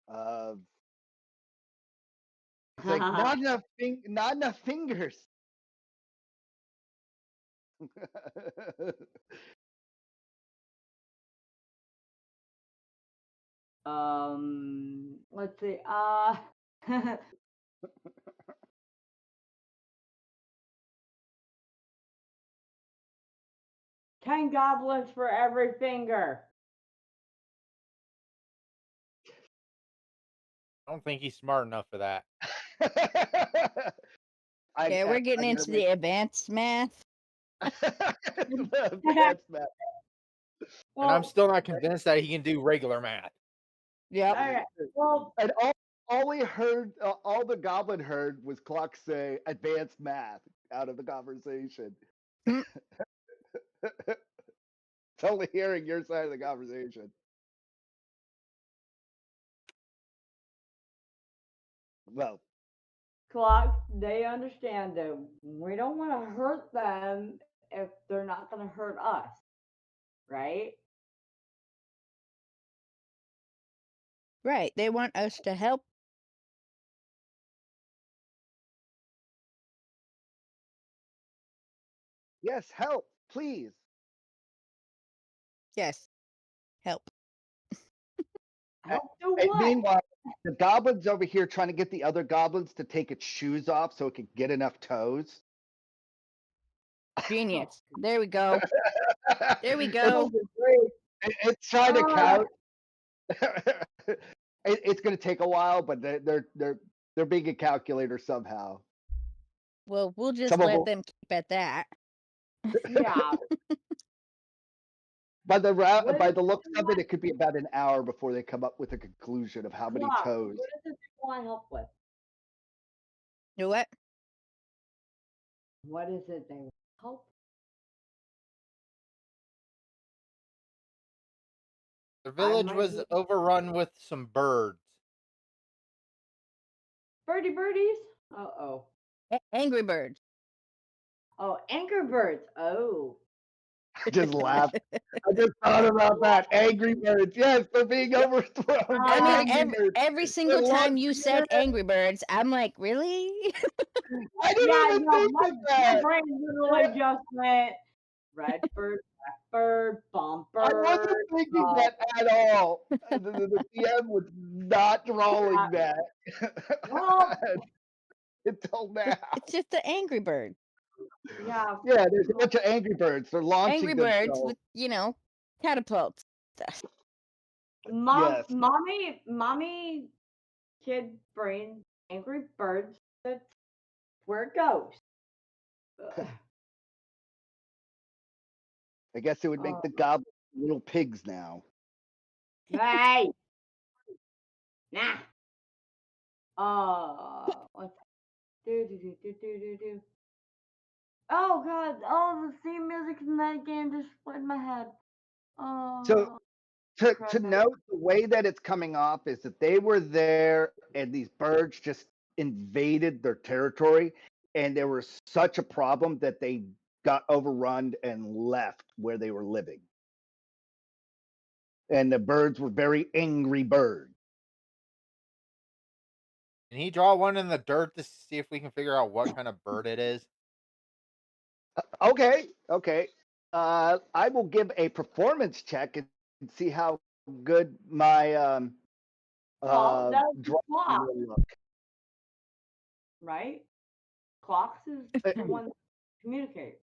It's like not enough fingers. Let's see. 10 goblins for every finger. I don't think he's smart enough for that. Yeah, we're getting into the advanced math. The advanced math. And I'm still not convinced that he can do regular math. Yep. All right. Well, And all we heard, all the goblin heard was Clock say advanced math out of the conversation. Hmm. It's only hearing your side of the conversation. Well, Clocks, they understand that we don't want to hurt them if they're not going to hurt us, right? Right. They want us to help. yes, help, please. Yes. Help. Help do And what? meanwhile, the goblin's over here trying to get the other goblins to take its shoes off so it could get enough toes. Genius. There we go. There we It's, go. it's trying to Ah. count. It's going to take a while, but they're being a calculator somehow. Well, we'll just Some of let them- them keep at that. Yeah. By the What by is the looks it of it, it could be about an hour before they come up with a conclusion of how many Clock, toes. what is it they want help with? You know what? What is it they want help? The village might was be- overrun with some birds. Birdie birdies? Uh-oh. Angry Birds. Oh, anchor birds. Oh. I just laughed. I just thought about that. Angry Birds. Yes, they're being overthrown. I by mean, Angry Birds. every single They time love you said Angry Birds, I'm like, really? I didn't Yeah, even no, think my of that. brain literally just went red bird, black bird, bumper. I wasn't thinking that at all. The DM was not drawing that Well, until now. It's just the Angry Bird. yeah. Yeah, there's a bunch of Angry Birds. They're launching Angry Birds themselves. with, catapults. Mom, Yes. mommy, kid brain, angry birds. That's where it goes. I guess it would make the goblins little pigs now. Hey, nah. Let's do. Oh God! Oh, the theme music in that game just split my head. So to note the way that it's coming off is that they were there and these birds just invaded their territory and there was such a problem that they got overrun and left where they were living. And the birds were very angry birds. Can he draw one in the dirt to see if we can figure out what kind of bird it is? Okay. I will give a performance check and see how good my Well, that was drawing clock, will look. right? Clocks is the one that communicates.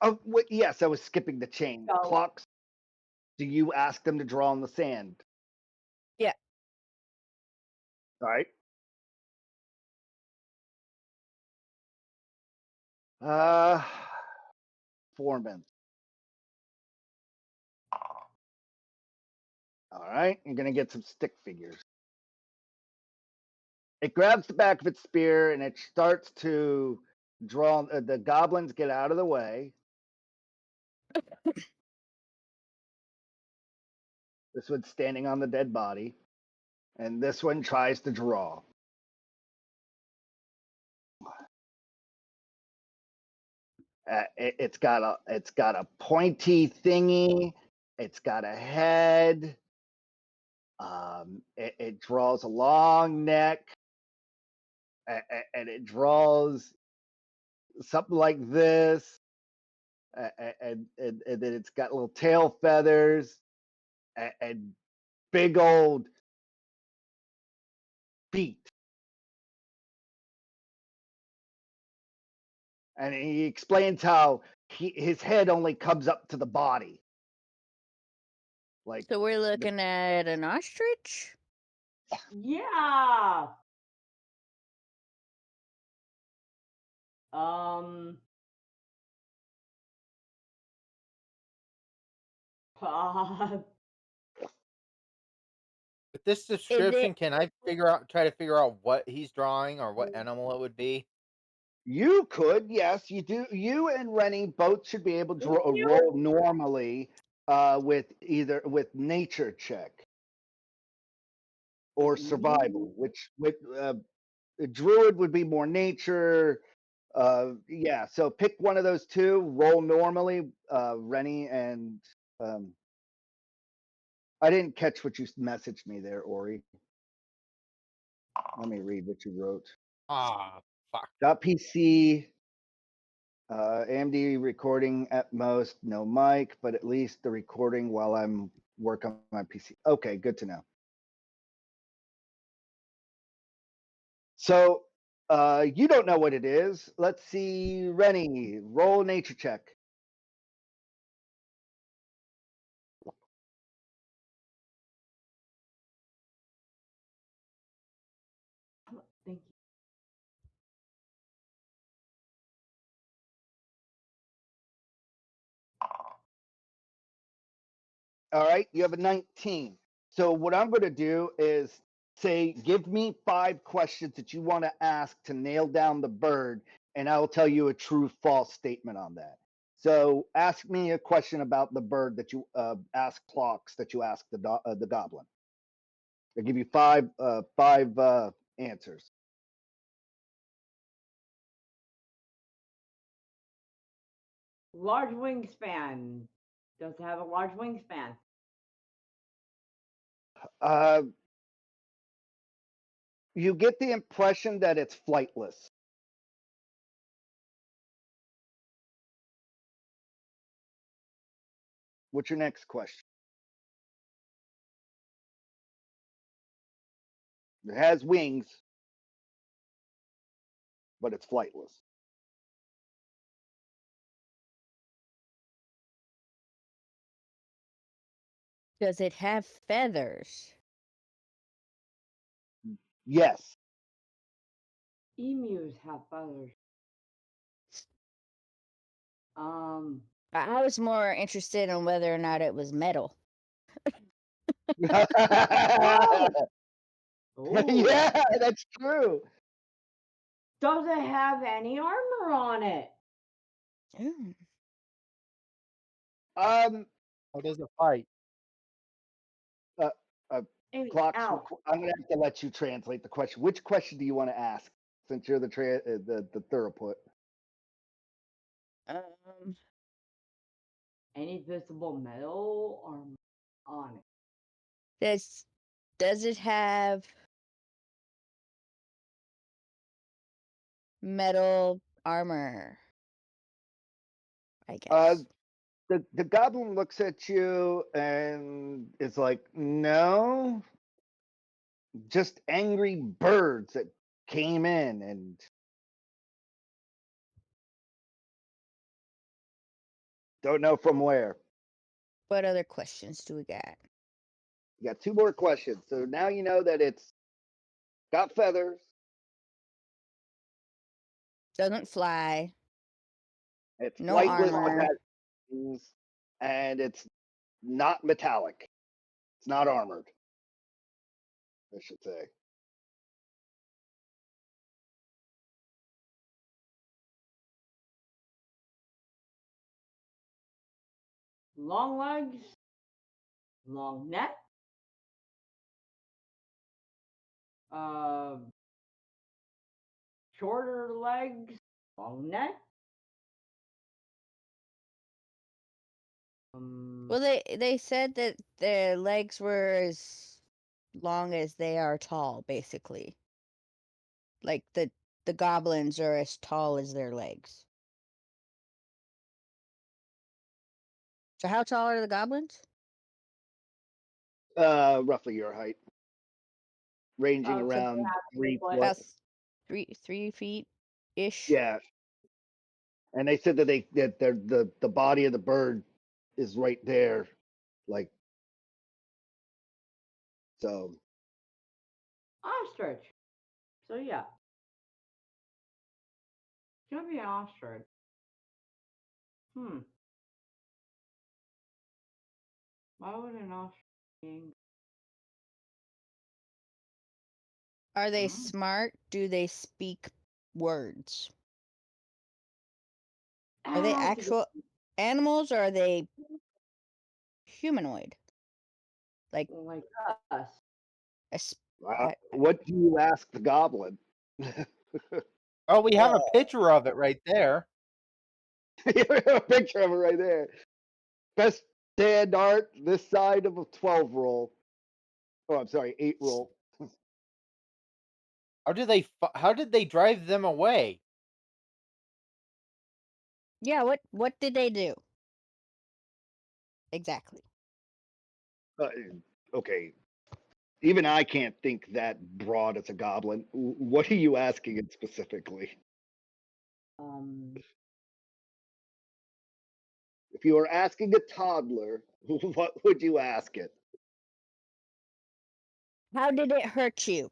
Oh, yes, I was skipping the chain. So- Clocks. Do you ask them to draw on the sand? Yeah. All right. Foreman. All right, you're gonna get some stick figures. It grabs the back of its spear and it starts to draw. The goblins get out of the way. This one's standing on the dead body, and this one tries to draw. It's got a pointy thingy. It's got a head. It draws a long neck, and it draws something like this, and then it's got little tail feathers and big old feet. And he explains how his head only comes up to the body. Like, So we're looking at an ostrich? Yeah. Um. With this Is description, it can I try to figure out what he's drawing or what animal it would be? you could, yes, you do. You and Rennie both should be able to You? roll normally with either with nature check or survival, which with druid would be more nature. Yeah, so pick one of those two. Roll normally, Rennie and I didn't catch what you messaged me there, Ori. Let me read what you wrote. Ah, fuck. .pc, AMD recording at most, no mic, but at least the recording while I'm working on my PC. Okay, good to know. So you don't know what it is. Let's see, Rennie, roll nature check. Thank you. All right, you have a 19. So what I'm going to do is say, give me 5 questions that you want to ask to nail down the bird, and I will tell you a true false statement on that. So ask me a question about the bird that you ask clocks that you ask the goblin. I'll give you five answers. Large wingspan. Does it have a large wingspan? Uh, you get the impression that it's flightless. What's your next question? It has wings, but it's flightless. does it have feathers? Yes. Emus have feathers. I was more interested in whether or not it was metal. Oh. Oh. Yeah, that's true. Does it have any armor on it? Ooh. Um, How does it fight? uh, uh, Amy, Clocks. ow. I'm gonna have to let you translate the question. Which question do you want to ask? Since you're the theroput. Um, Any visible metal armor on it? does it have metal armor? I Uh, guess. the goblin looks at you and is like, no, just angry birds that came in and don't know from where. What other questions do we got? You got 2 more questions. So now you know that it's got feathers, Doesn't fly. it's No flightless, but armor. has wings, and it's not metallic. It's not armored, I should say. Long legs, long neck, uh, shorter legs, long neck. Well, they said that their legs were as long as they are tall, basically. Like the goblins are as tall as their legs. So how tall are the goblins? Roughly your height, ranging Oh, so they around have to be 3 foot. what? About 3 feet ish. Yeah, and they said that the body of the bird is right there, like so. Ostrich. So yeah, it's gonna be an ostrich. Hmm. Why would an ostrich be angry? Are they Hmm. smart? Do they speak words? Are they Ah, actual animals or are they humanoid? Like like us. a What do you ask the goblin? Oh, we have a picture of it right there. You have a picture of it right there. Best stand art this side of a 12 roll. Oh, I'm sorry, 8 roll. How did they drive them away? Yeah, what did they do? Exactly. Uh, okay, even I can't think that broad as a goblin. What are you asking it specifically? Um. If you were asking a toddler, what would you ask it? How did it hurt you?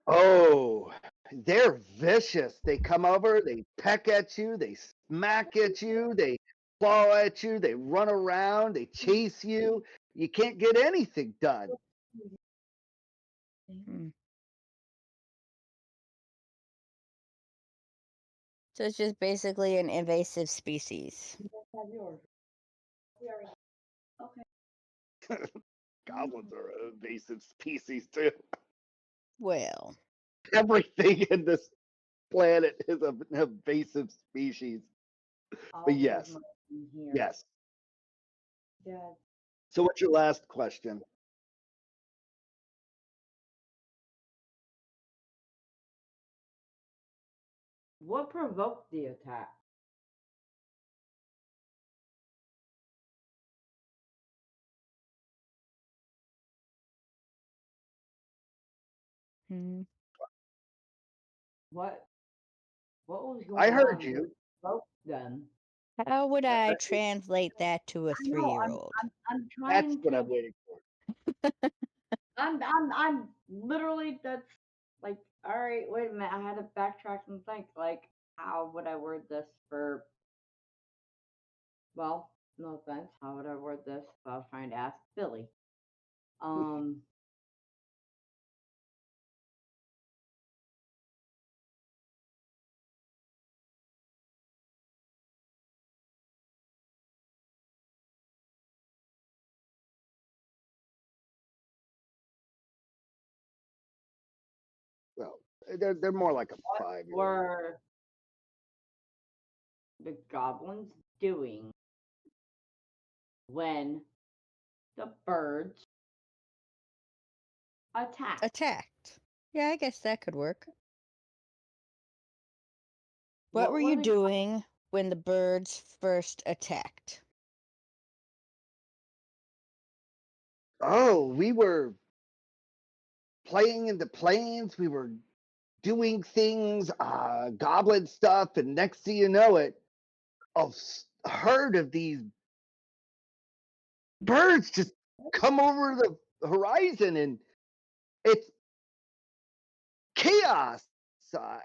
Oh, they're vicious. They come over, they peck at you, they smack at you, they claw at you, they run around, they chase you. You can't get anything done. Hmm. So it's just basically an invasive species. Have yours. Okay. Goblins are an invasive species too. Well, Everything in this planet is an invasive species. But I'll put yes, mine in here. yes. Dad, So what's your last question? what provoked the attack? hmm. What was I going heard on? you. What provoked them? How would Uh, I uh, translate that to a I know. I'm 3-year-old? I'm I'm That's trying what to. I'm waiting for. I'm literally that's like. All right, wait a minute. I had to backtrack and think. Like, how would I word this for? Well, no offense. How would I word this if I was trying to ask Billy? Um. Well, they're more like a What 5-year-old. were the goblins doing when the birds attacked? Attacked. Yeah, I guess that could work. What were What were you the doing when the birds first attacked? Oh, we were playing in the plains. We were doing things, goblin stuff, and next thing you know it, a herd of these birds just come over the horizon, and it's chaos. Uh,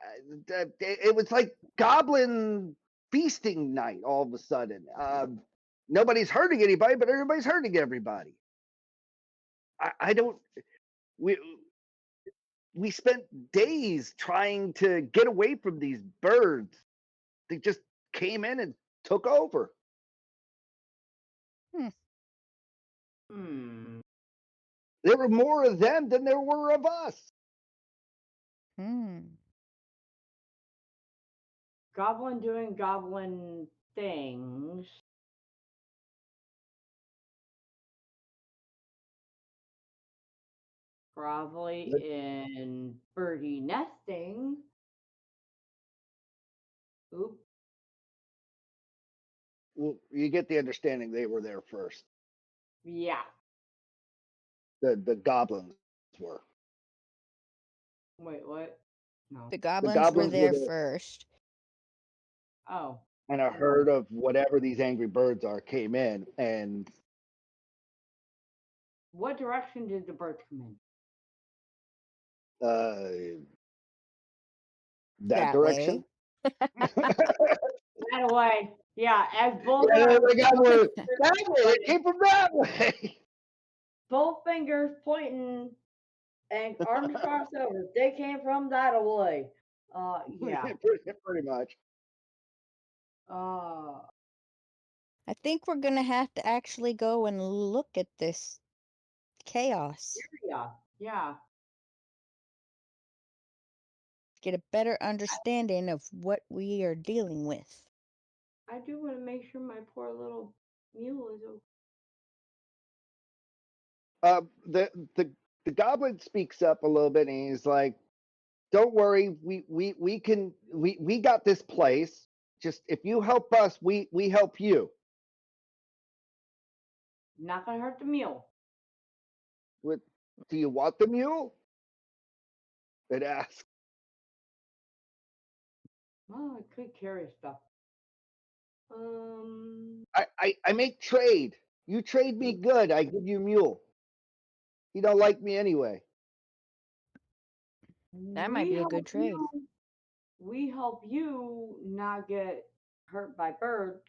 it was like goblin feasting night all of a sudden. Nobody's hurting anybody, but everybody's hurting everybody. I don't. We we spent days trying to get away from these birds. They just came in and took over. Hmm. There were more of them than there were of us. Hmm. Goblin doing goblin things. Probably in birdie nesting. Oop. Well, you get the understanding they were there first. Yeah. The goblins were. Wait, what? No. The goblins were goblins were there there. first. Oh. And a herd of whatever these angry birds are came in, and What direction did the birds come in? That direction. That way. Yeah, as both Yeah, arms, they got were that way. It came from that way. both fingers pointing and arms crossed over. They came from that way. Yeah. pretty much. I think we're gonna have to actually go and look at this chaos. Yeah. Get a better understanding of what we are dealing with. I do want to make sure my poor little mule is okay. The goblin speaks up a little bit, and he's like, "Don't worry, we got this place. Just if you help us, we help you." Not gonna hurt the mule. With, do you want the mule? It asks. Well, it could carry stuff. I make trade. You trade me good, I give you a mule. You don't like me anyway. That might be a good trade. We help you not get hurt by birds.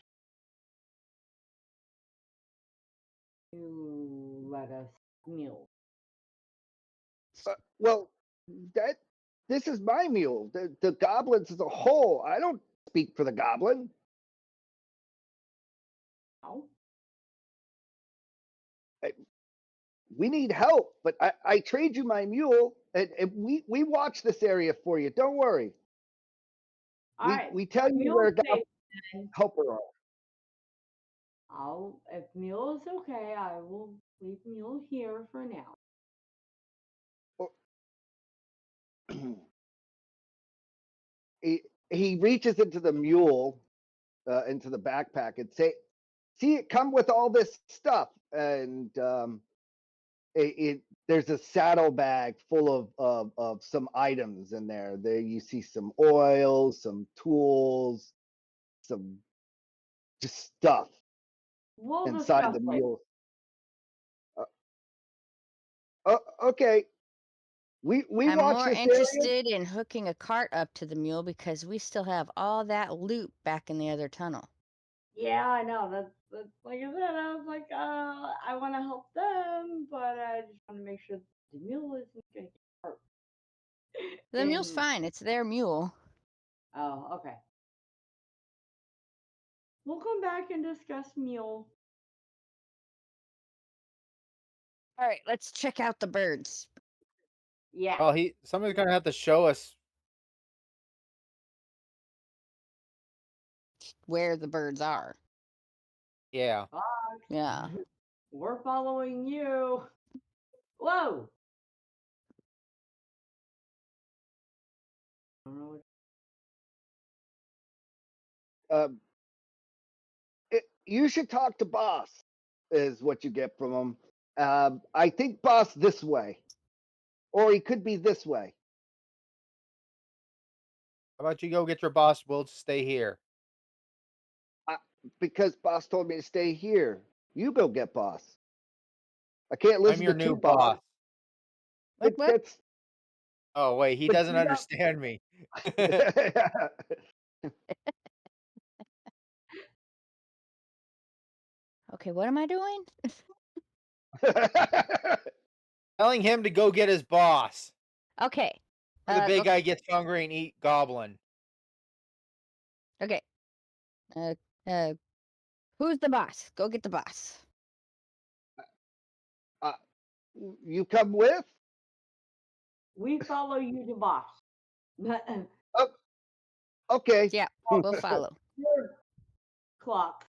You let us mule. Well, this is my mule. The goblins as a whole. I don't speak for the goblin. No. We need help, but I trade you my mule, and we watch this area for you. Don't worry. All right. We tell you where helper are. If mule is okay, I will leave mule here for now. He reaches into the mule, into the backpack, and see it come with all this stuff, and there's a saddlebag full of some items in there. There you see some oil, some tools, some just stuff inside the mule. Okay. I'm more interested in hooking a cart up to the mule because we still have all that loot back in the other tunnel. Yeah, I know. That's like I said. I was like, I want to help them, but I just want to make sure the mule isn't going to get hurt. The mule's fine. It's their mule. Oh, okay. We'll come back and discuss mule. All right, let's check out the birds. Yeah. Well, somebody's gonna have to show us where the birds are. Yeah. Yeah. We're following you. Whoa. You should talk to boss, is what you get from him. I think boss this way, or he could be this way. How about you go get your boss? We'll stay here. Because boss told me to stay here. You go get boss. I can't listen I'm your to new two boss. What? Oh wait, he doesn't understand me. Okay, what am I doing? Telling him to go get his boss. Okay. The big guy gets hungry and eat goblin. Okay. Who's the boss? Go get the boss. You come with? We follow you to boss. Okay. Yeah, we'll follow. Clock.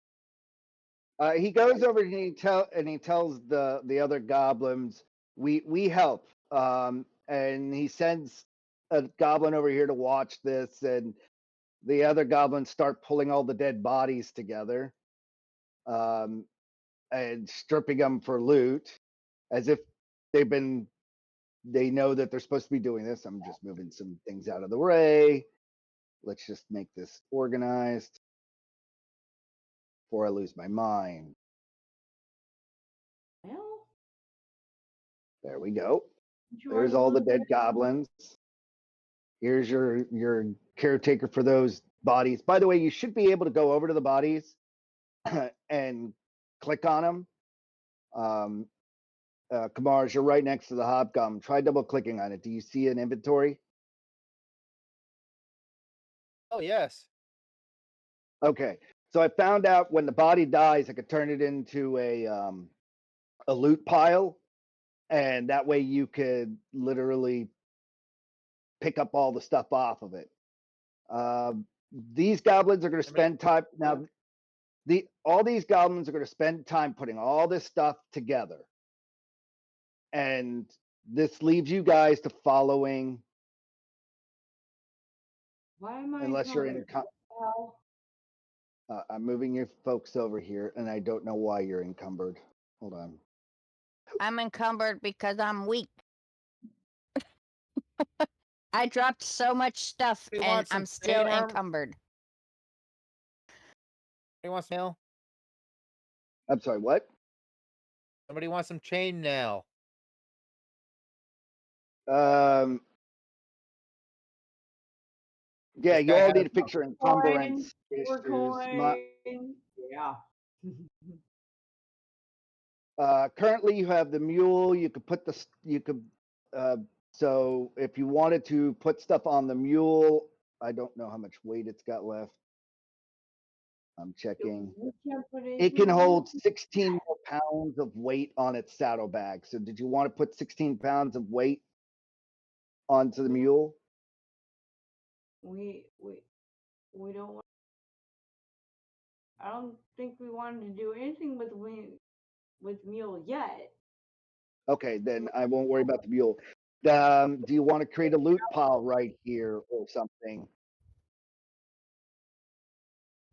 He goes over and he tells the other goblins, we help. And he sends a goblin over here to watch this, and the other goblins start pulling all the dead bodies together, um, and stripping them for loot, as if they've been. They know that they're supposed to be doing this. I'm just moving some things out of the way. Let's just make this organized before I lose my mind. Well, There we go. enjoy There's the all the loot. dead goblins. Here's your caretaker for those bodies. By the way, you should be able to go over to the bodies and click on them. Kamars, you're right next to the hobgoblin. Try double clicking on it. Do you see an inventory? Oh yes. Okay. So I found out when the body dies, I could turn it into a loot pile, and that way you could literally pick up all the stuff off of it. These goblins are going to spend time now. All these goblins are going to spend time putting all this stuff together, and this leaves you guys to following. Why am I Unless you're in. encumbered? Hell, I'm moving your folks over here, and I don't know why you're encumbered. Hold on. I'm encumbered because I'm weak. I dropped so much stuff You and want some I'm still chain armor? encumbered. Somebody wants nail? I'm sorry, what? Somebody wants some chain nail. Um, yeah, This you guy all has need to fix your encumbrance silver issues. coin. Yeah. Currently, you have the mule. You could put so if you wanted to put stuff on the mule, I don't know how much weight it's got left. I'm checking. We can't put It can anything on hold 16 more pounds of weight on its saddlebag. So did you want to put 16 pounds of weight onto the mule? We don't want. I don't think we wanted to do anything with mule yet. Okay, then I won't worry about the mule. Do you want to create a loot pile right here or something?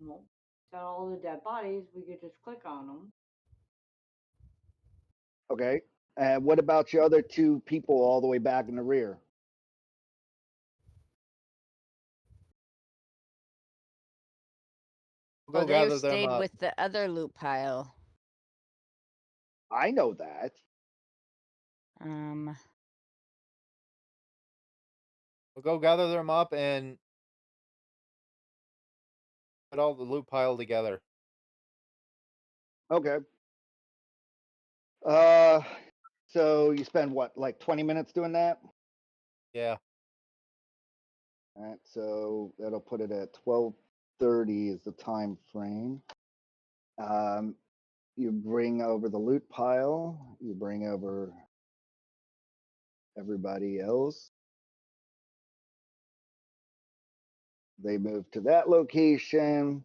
Well, got all the dead bodies. We could just click on them. Okay. And what about your other two people all the way back in the rear? We'll Well, go they gather them stayed up. with the other loot pile. I know that. We'll go gather them up and put all the loot pile together. Okay. So you spend what, like 20 minutes doing that? Yeah. All right, so that'll put it at 12:30 is the time frame. You bring over the loot pile. You bring over everybody else. They move to that location,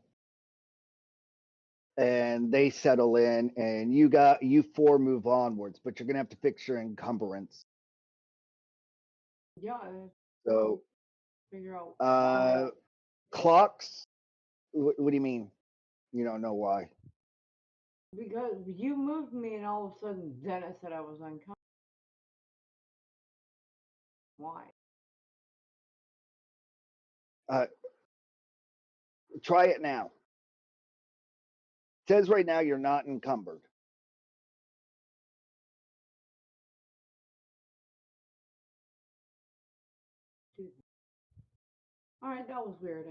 and they settle in. And you four move onwards, but you're gonna have to fix your encumbrance. Yeah. So Figure out. clocks. What do you mean? You don't know why? Because you moved me, and all of a sudden, then it said I was unconscious. Why? Try it now. It says right now you're not encumbered. All right, that was weird.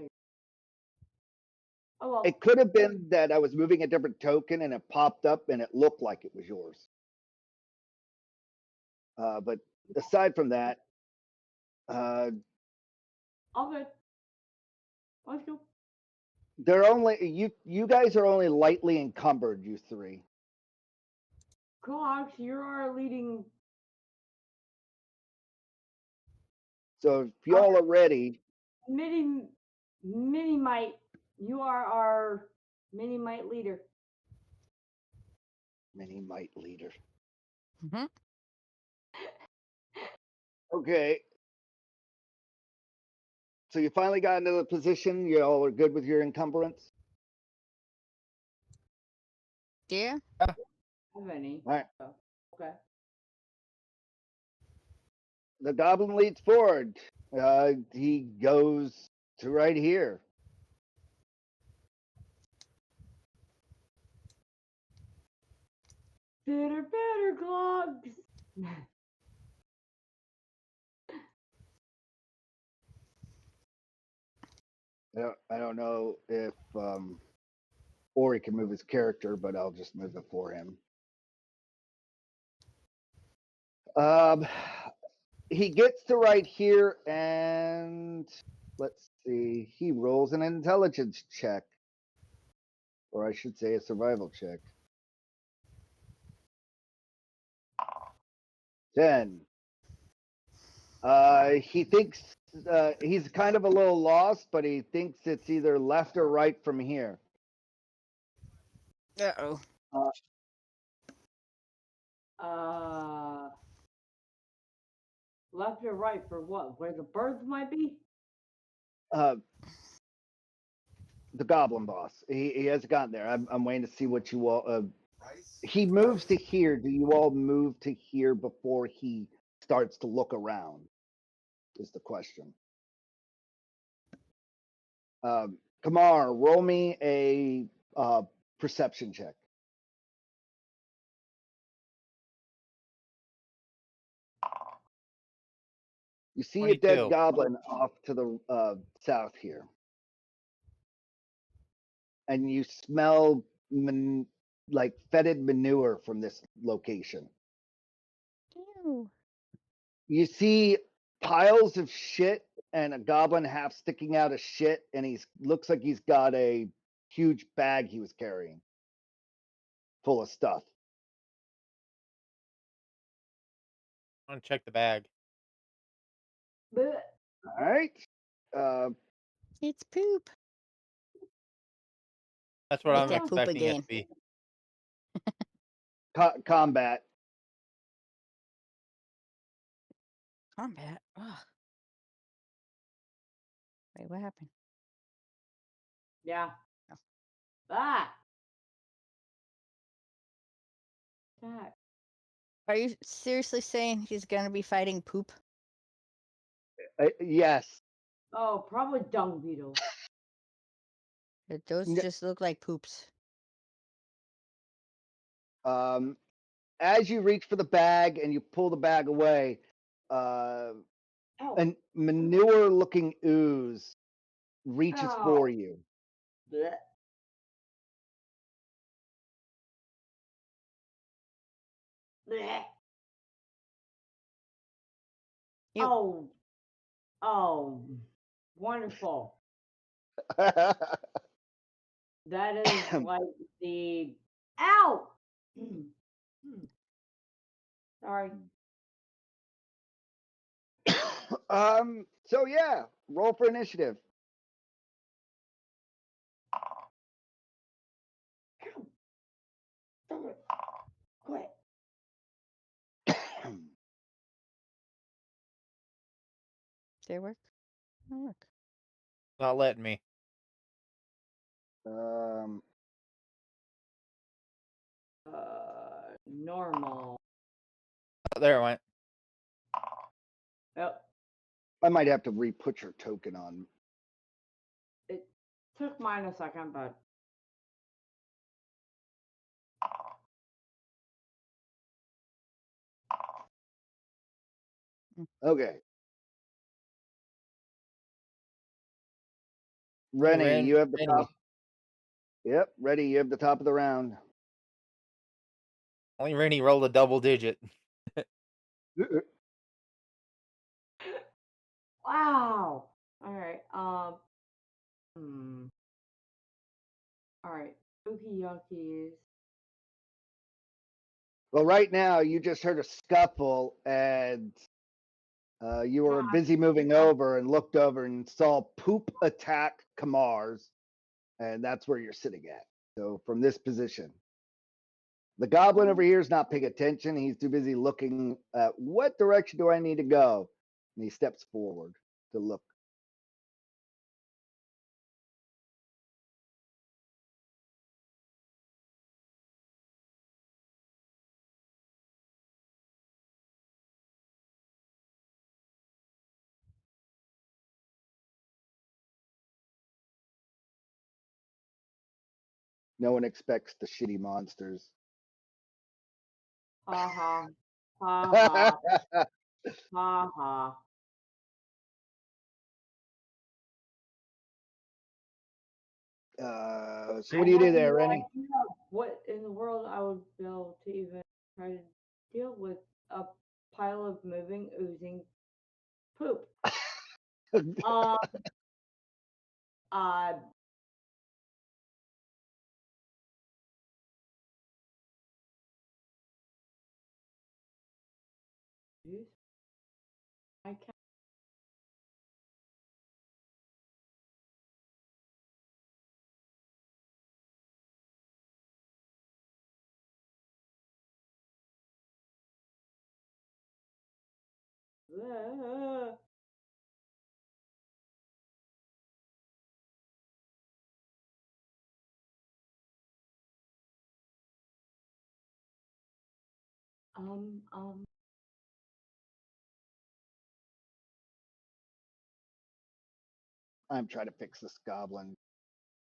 Oh well. It could have been that I was moving a different token and it popped up and it looked like it was yours. But aside from that, All good. Let's go. they're only you guys are only lightly encumbered, you three. Cox, you're our leading. So if y'all are ready, Mini Mite, you are our Mini Mite leader. Mini Mite leader. Mm-hmm. Okay. So you finally got into the position. You all are good with your encumbrance. Yeah. Have any? All right. So, okay. The goblin leads forward. He goes to right here. Better, Glogs. I don't know if Ori can move his character, but I'll just move it for him. He gets to right here, and let's see. He rolls an intelligence check, or I should say, a survival check. 10. He thinks he's kind of a little lost, but he thinks it's either left or right from here. Uh-oh. Left or right for what? Where the birds might be? The goblin boss. He hasn't gotten there. I'm waiting to see what you all. He moves to here. Do you all move to here before he starts to look around? Is the question. Kamar, roll me a perception check. You see 22. a dead goblin off to the south here. And you smell like fetid manure from this location. Ew. You see piles of shit and a goblin half sticking out of shit, and he looks like he's got a huge bag he was carrying full of stuff. I'm gonna check the bag. Blech. All right. It's poop. That's what It's I'm that poop expecting it again. to be. Combat. Combat. Ugh. Wait, what happened? Yeah. Oh. Ah. That. Are you seriously saying he's gonna be fighting poop? Yes. Oh, probably dung beetle. Those just look like poops. As you reach for the bag and you pull the bag away, Oh. a manure-looking ooze reaches Ow. for you. Blech. Blech. Ew. Oh. Oh. Wonderful. That is like the. Ow! Sorry. So yeah, roll for initiative. Stop it. Quit. Did it work? Didn't work. Not letting me. Normal. Oh, there it went. Yep. I might have to re-put your token on. It took mine a second, but. Okay. Rennie, you have the top. Yep, ready. You have the top of the round. Only Rennie rolled a double digit. Wow. All right. All right. Spooky yuckies. Well, right now you just heard a scuffle, and you were busy moving over and looked over and saw poop attack Kamar's, and that's where you're sitting at. So from this position, the goblin over here is not paying attention. He's too busy looking at what direction do I need to go. And he steps forward to look. No one expects the shitty monsters. Ha ha. Ha ha. Ha ha. So what do you do there, no Rennie? idea what in the world I would be able to even try to deal with a pile of moving, oozing poop. Um, uh, I can't. Um. I'm trying to fix this goblin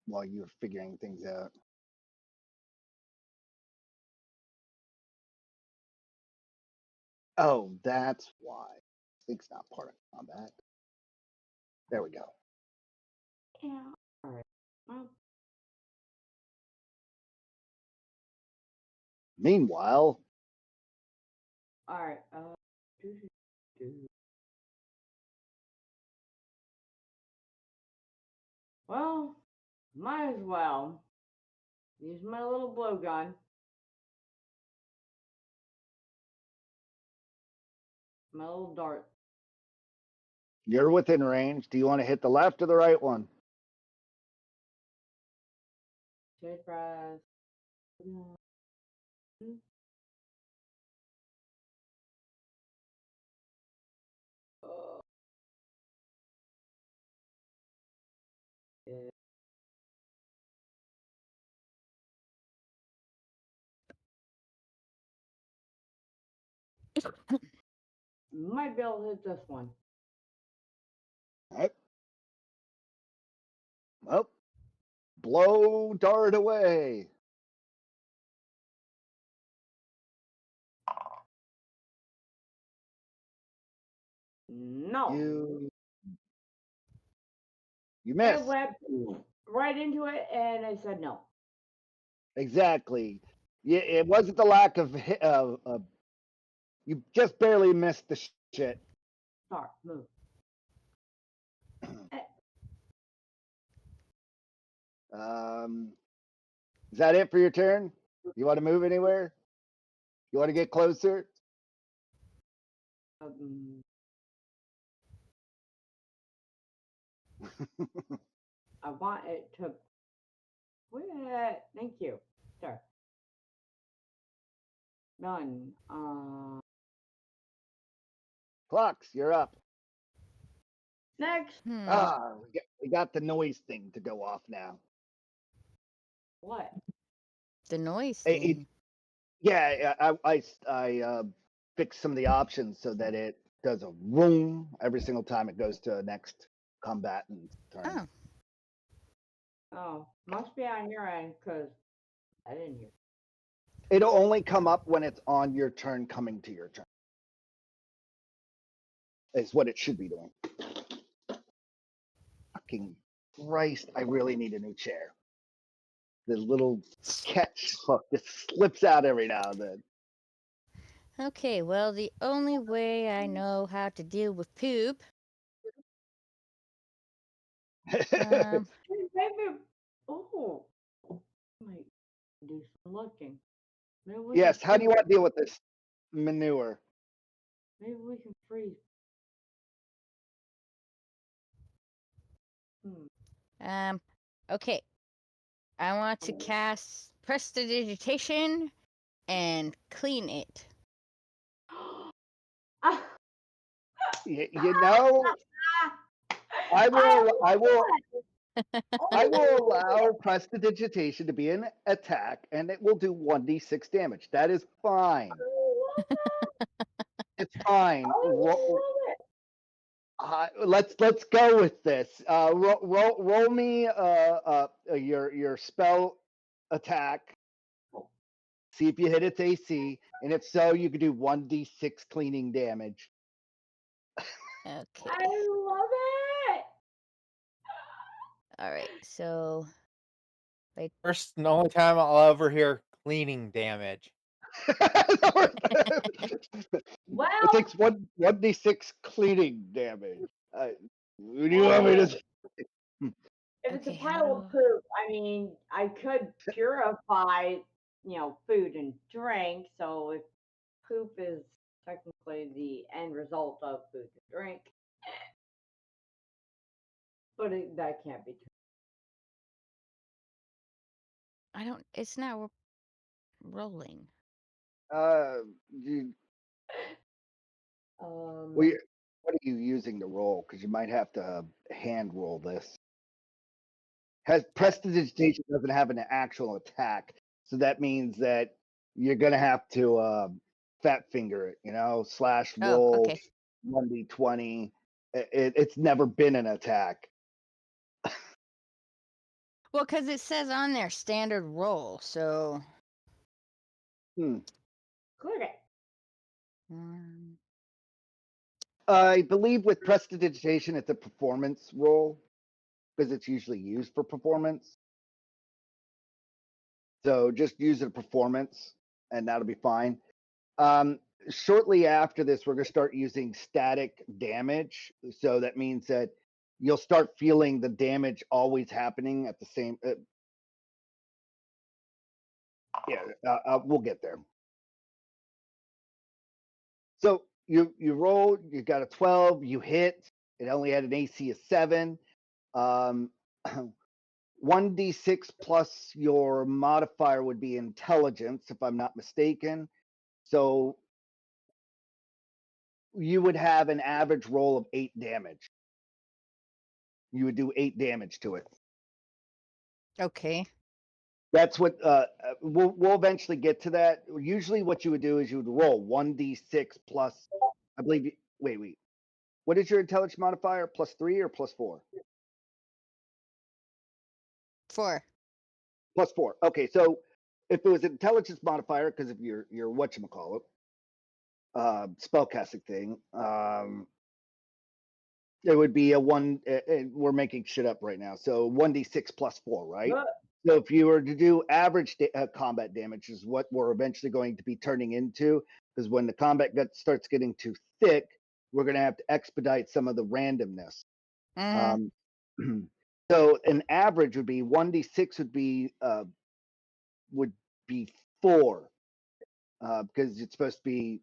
while you're figuring things out. Oh, that's why. It's not part of combat. There we go. Yeah. All right. Well, Meanwhile, all right. Do, do, do. Well, might as well use my little blowgun. My little dart. you're within range. Do you want to hit the left or the right one? Shade fries. Uh, yeah. Might be able to hit this one. All right. Well, blow dart away. No. You It missed. went right into it, and I said no. Exactly. Yeah, it wasn't the lack of you just barely missed the shit. Sorry, move. Is that it for your turn? You want to move anywhere? You want to get closer? Um, I want it to. Wait. Thank you. Sure. Done. Clocks, you're up. Next. Ah, we got the noise thing to go off now. What? The noise It- thing. yeah, I fixed some of the options so that it does a room every single time it goes to a next combatant turn. Oh. Oh, must be on your end because I didn't hear. It'll only come up when it's on your turn coming to your turn. Is what it should be doing. Fucking Christ, I really need a new chair. The little catch hook just slips out every now and then. Okay, well, the only way I know how to deal with poop. Maybe. Oh, might do some looking. Maybe we Yes, can how do you freeze. want to deal with this manure? Maybe we can freeze. Okay. I want to cast prestidigitation and clean it. Ah, You know, I will. I will. I will allow prestidigitation to be an attack, and it will do 1d6 damage. That is fine. It's fine. Let's go with this. Roll me your spell attack. See if you hit its AC, and if so, you can do 1d6 cleaning damage. Okay. I love it. All right. So First and only time I'll ever hear cleaning damage. Well, It takes 1d6 cleaning damage. What do you want me to say? if it's a Okay, pile how of poop, I mean, I could purify, food and drink. So if poop is technically the end result of food and drink, but that can't be true. I don't. It's not rolling. You, Um, what are you using to roll? Because you might have to hand roll this. Prestidigitation doesn't have an actual attack, so that means that you're gonna have to fat finger it. Slash Oh, roll okay. 1d20. It's never been an attack. Well, because it says on there standard roll, so. click it. Um, I believe with prestidigitation, it's a performance roll because it's usually used for performance. So just use it a performance, and that'll be fine. Shortly after this, we're going to start using static damage. So that means that you'll start feeling the damage always happening at the same. We'll get there. So you roll, you got a 12, you hit. It only had an AC of 7. 1d6 plus your modifier would be intelligence, if I'm not mistaken. So you would have an average roll of 8 damage. You would do 8 damage to it. okay. That's what we'll eventually get to that. Usually what you would do is you would roll 1d6 plus, I believe, wait. What is your intelligence modifier? +3 or +4? 4. +4. Okay, so if it was an intelligence modifier, because of your whatchamacallit, spellcasting thing, it would be a 1, and we're making shit up right now. So 1d6 +4, right? Look, So if you were to do average combat damage, is what we're eventually going to be turning into, because when the combat starts getting too thick, we're going to have to expedite some of the randomness. Mhm. So an average would be 1d6 would be 4, because it's supposed to be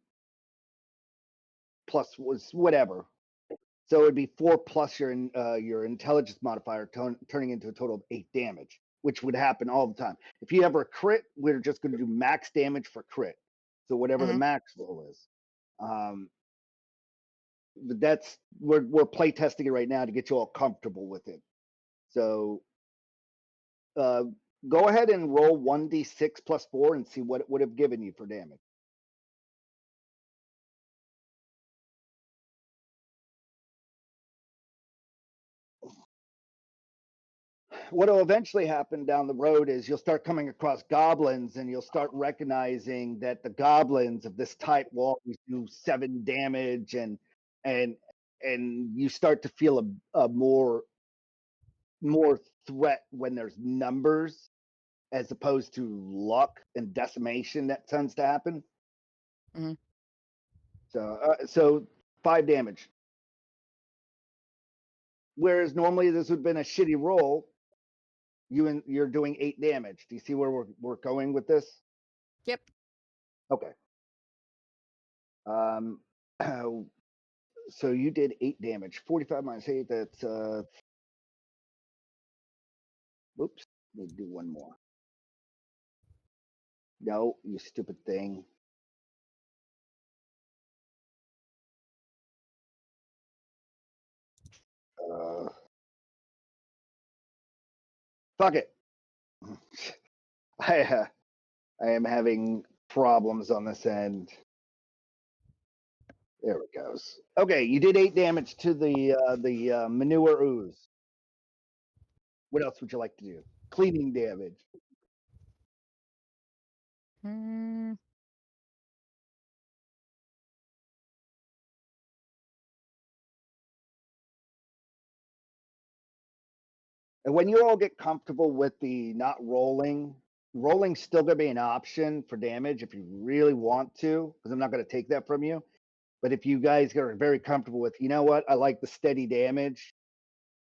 plus was whatever. So it'd be 4 plus your intelligence modifier, turning into a total of 8 damage, which would happen all the time. If you ever crit, we're just going to do max damage for crit. So whatever the Mhm. max roll is. But we're play testing it right now to get you all comfortable with it. So go ahead and roll 1d6 +4 and see what it would have given you for damage. What will eventually happen down the road is you'll start coming across goblins, and you'll start recognizing that the goblins of this type will always do 7 damage, and and you start to feel a more threat when there's numbers as opposed to luck and decimation that tends to happen. Mhm. So 5 damage. Whereas normally this would have been a shitty roll, you're doing 8 damage. Do you see where we're going with this? Yep. Okay. So you did 8 damage. 45 minus 8, that's whoops, need to do one more. No, you stupid thing. Fuck it. I am having problems on this end. There it goes. Okay, you did 8 damage to the manure ooze. What else would you like to do? Cleaning damage. Hmm. And when you all get comfortable with the not rolling, rolling's still going to be an option for damage if you really want to, because I'm not going to take that from you. But if you guys are very comfortable with, you know what, I like the steady damage,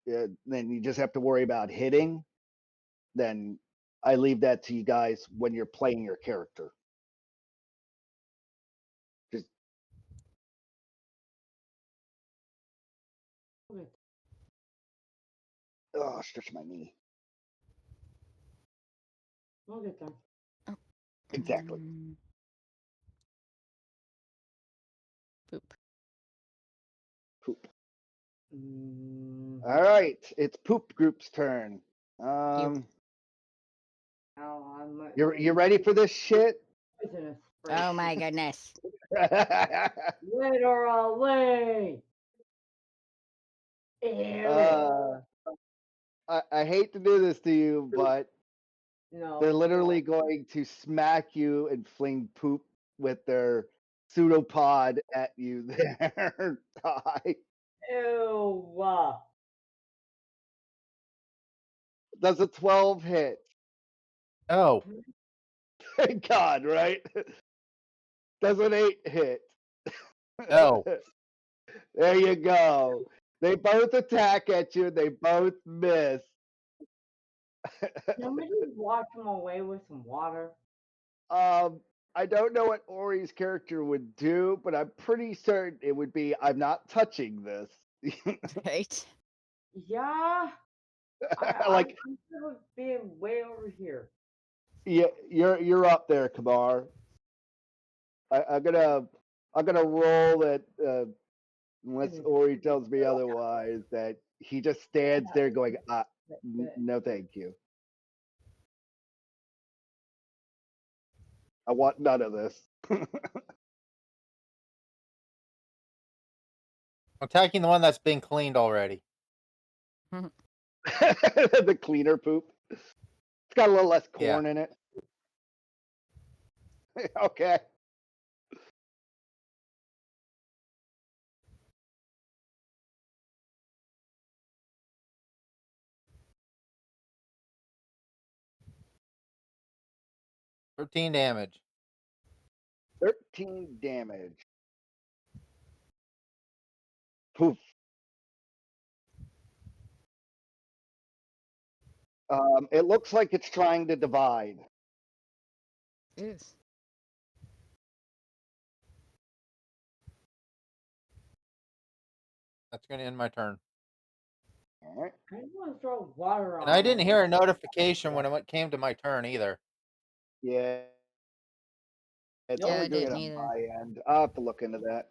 then you just have to worry about hitting. Then I leave that to you guys when you're playing your character. Just stretch my knee. We'll get there. Exactly. Poop. Poop. Mm, All right, it's Poop Group's turn. oh, I'm You ready for this shit? poisonous. Oh my goodness. Literally. Ew. I hate to do this to you, but No. they're literally going to smack you and fling poop with their pseudopod at you there. Die. Ew. Does a 12 hit? Oh, Thank God, right? Does an 8 hit? no. There you go. They both attack at you. They both miss. Can we just wash them away with some water? I don't know what Ori's character would do, but I'm pretty certain it would be, I'm not touching this. Right? Yeah. Like, I'm sort of being way over here. yeah, you're up there, Kamar. I'm gonna roll that unless Ori tells me otherwise, that he just stands there going, no, thank you. I want none of this. Attacking the one that's been cleaned already. The cleaner poop. It's got a little less corn in it. Okay. $13 damage. 13 damage. Poof. It looks like it's trying to divide. Yes. That's going to end my turn. All right. I just want to throw water on And I didn't them. hear a notification when it came to my turn either. Yeah. It's Yeah, only I doing it didn't on either. my end. I'll have to look into that.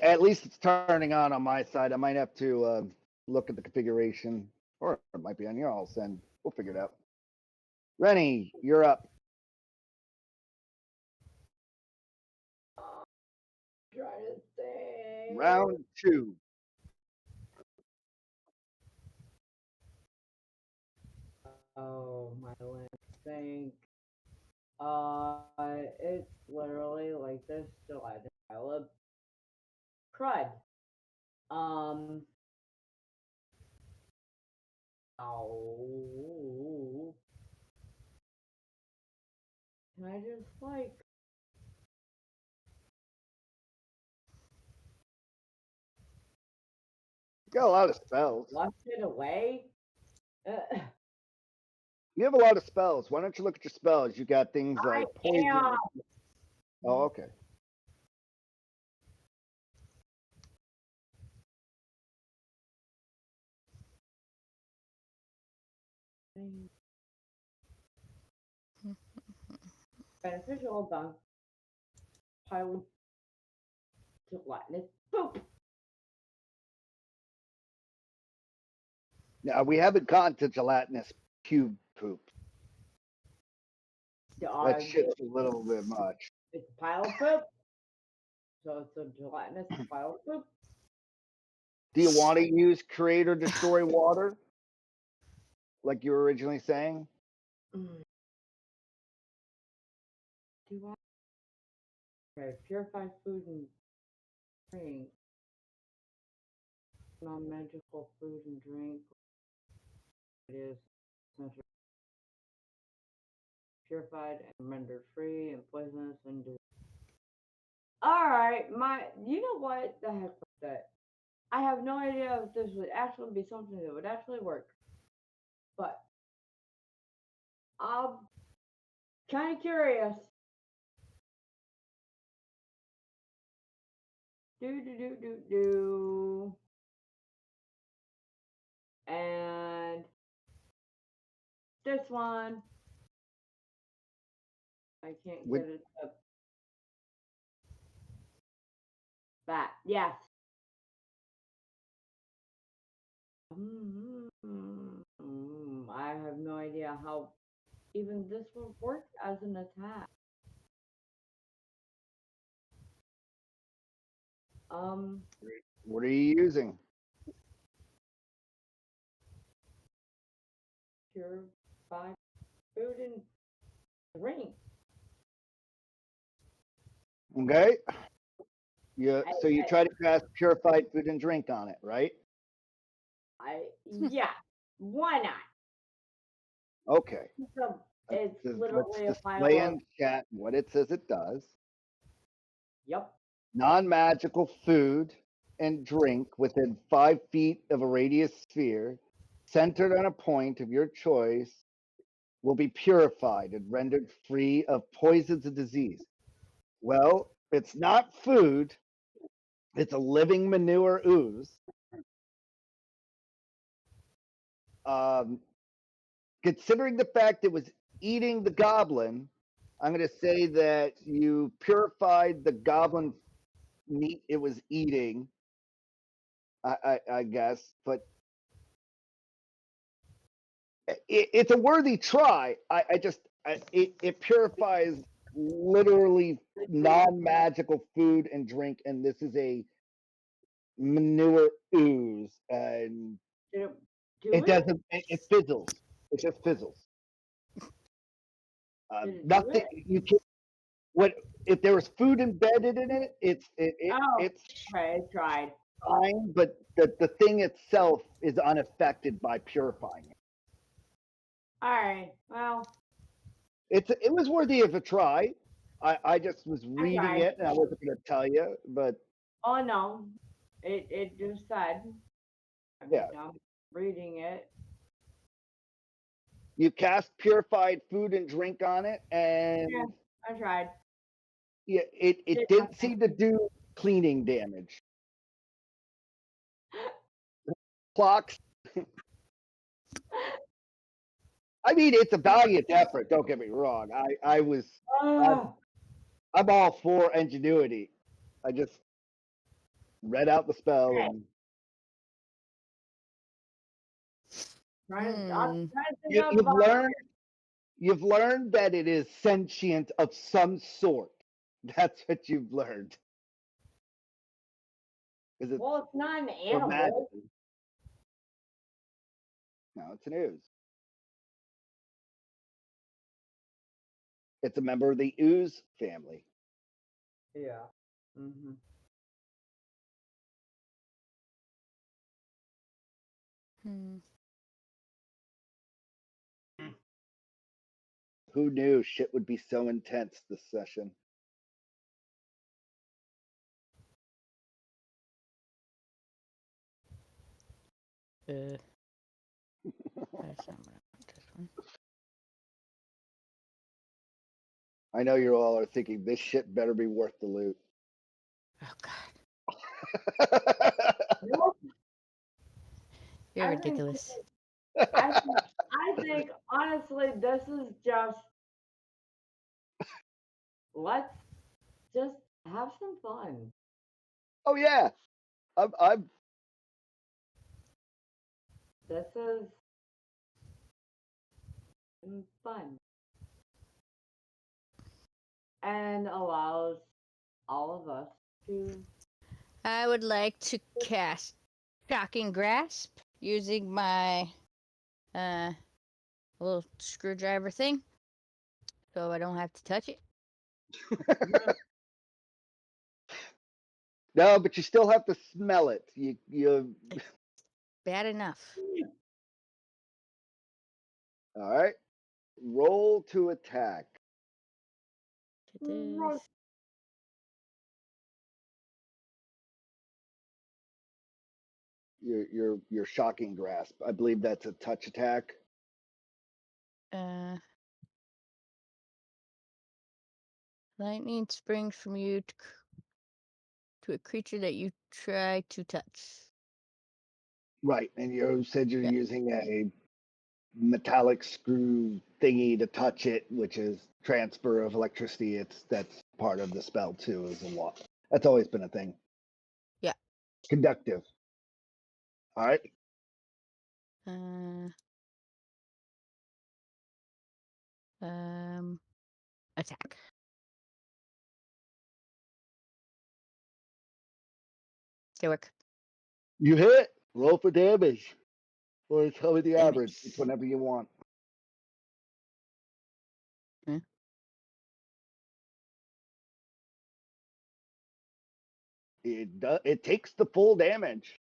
At least it's turning on my side. I might have to look at the configuration, or it might be on y'all's end. We'll figure it out. Rennie, you're up. Try to think. Round 2. Oh, my land think. It's literally like this divided pile of crud. Oh. Can I just like You got a lot of spells. flush it away? You have a lot of spells. Why don't you look at your spells? You got things like poison. am. Oh, okay. Beneficial dunk. Pile gelatinous poop. Now we haven't gotten to gelatinous cube poop. That shit's a little bit much. It's a pile of poop. So it's a gelatinous pile of poop. Do you want to use create or destroy water? Like you were originally saying? Mm. Do you want? Okay, purify food and drink. Non-magical food and drink. It is purified and rendered free and poisonous and. All right, you know what the heck with that? I have no idea if this would actually be something that would actually work, but I'm kind of curious. Do. And this one, I can't get it up. That, yes. I have no idea how even this will work as an attack. What are you using? Purify food and drink. Okay. Yeah. So you try to cast purified food and drink on it, right? Yeah. Why not? Okay. So it's Let's literally a display pile of. in chat what it says it does. Yep. Non-magical food and drink within 5 feet of a radius sphere centered on a point of your choice will be purified and rendered free of poisons and disease. Well, it's not food. It's a living manure ooze. Considering the fact it was eating the goblin, I'm going to say that you purified the goblin meat it was eating. I guess, but it's a worthy try. It purifies literally non-magical food and drink, and this is a manure ooze, and it doesn't. It fizzles. It just fizzles. Nothing. You can. What if there was food embedded in it? It's okay, I tried. fine, but the thing itself is unaffected by purifying it. All right. Well, it was worthy of a try. I just was reading it and I wasn't going to tell you, but oh no, it just said. Yeah. I'm reading it. You cast purified food and drink on it, and Yeah, I tried. Yeah, it didn't seem to do cleaning damage. Clocks. I mean, it's a valiant effort. Don't get me wrong. I'm all for ingenuity. I just read out the spell and you've learned that it is sentient of some sort. That's what you've learned. Well, it's not an animal. No, it's an ooze. It's a member of the ooze family. Yeah. Mm-hmm. Who knew shit would be so intense this session? I know you all are thinking this shit better be worth the loot. Oh God. You're ridiculous. I think honestly, this is just let's just have some fun. Oh yeah, I'm This is fun and allows all of us to. I would like to cast Shocking Grasp using my little screwdriver thing, so I don't have to touch it. No, but you still have to smell it. You. Bad enough. All right. Roll to attack. It is. Your shocking grasp. I believe that's a touch attack. Lightning springs from you to a creature that you try to touch. Right, and you said you're Yeah. using a metallic screw thingy to touch it, which is transfer of electricity. That's part of the spell too. Is a lot. That's always been a thing. Yeah. Conductive. All right. Attack. They work. You hit. Roll for damage, or tell me the Damage. average. It's whenever you want. Hmm. It takes the full damage.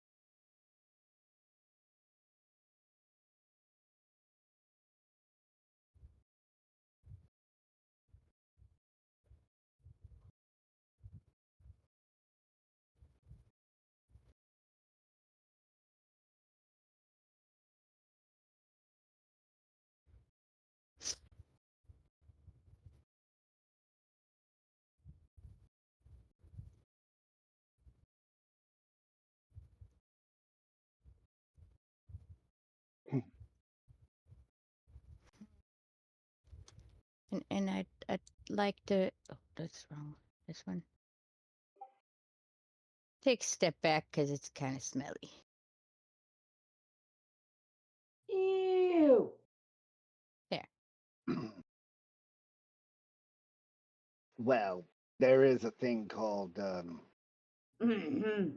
And I'd like to. Oh, that's wrong. This one. Take a step back because it's kind of smelly. Ew. There. Well, there is a thing called Mm-hmm. it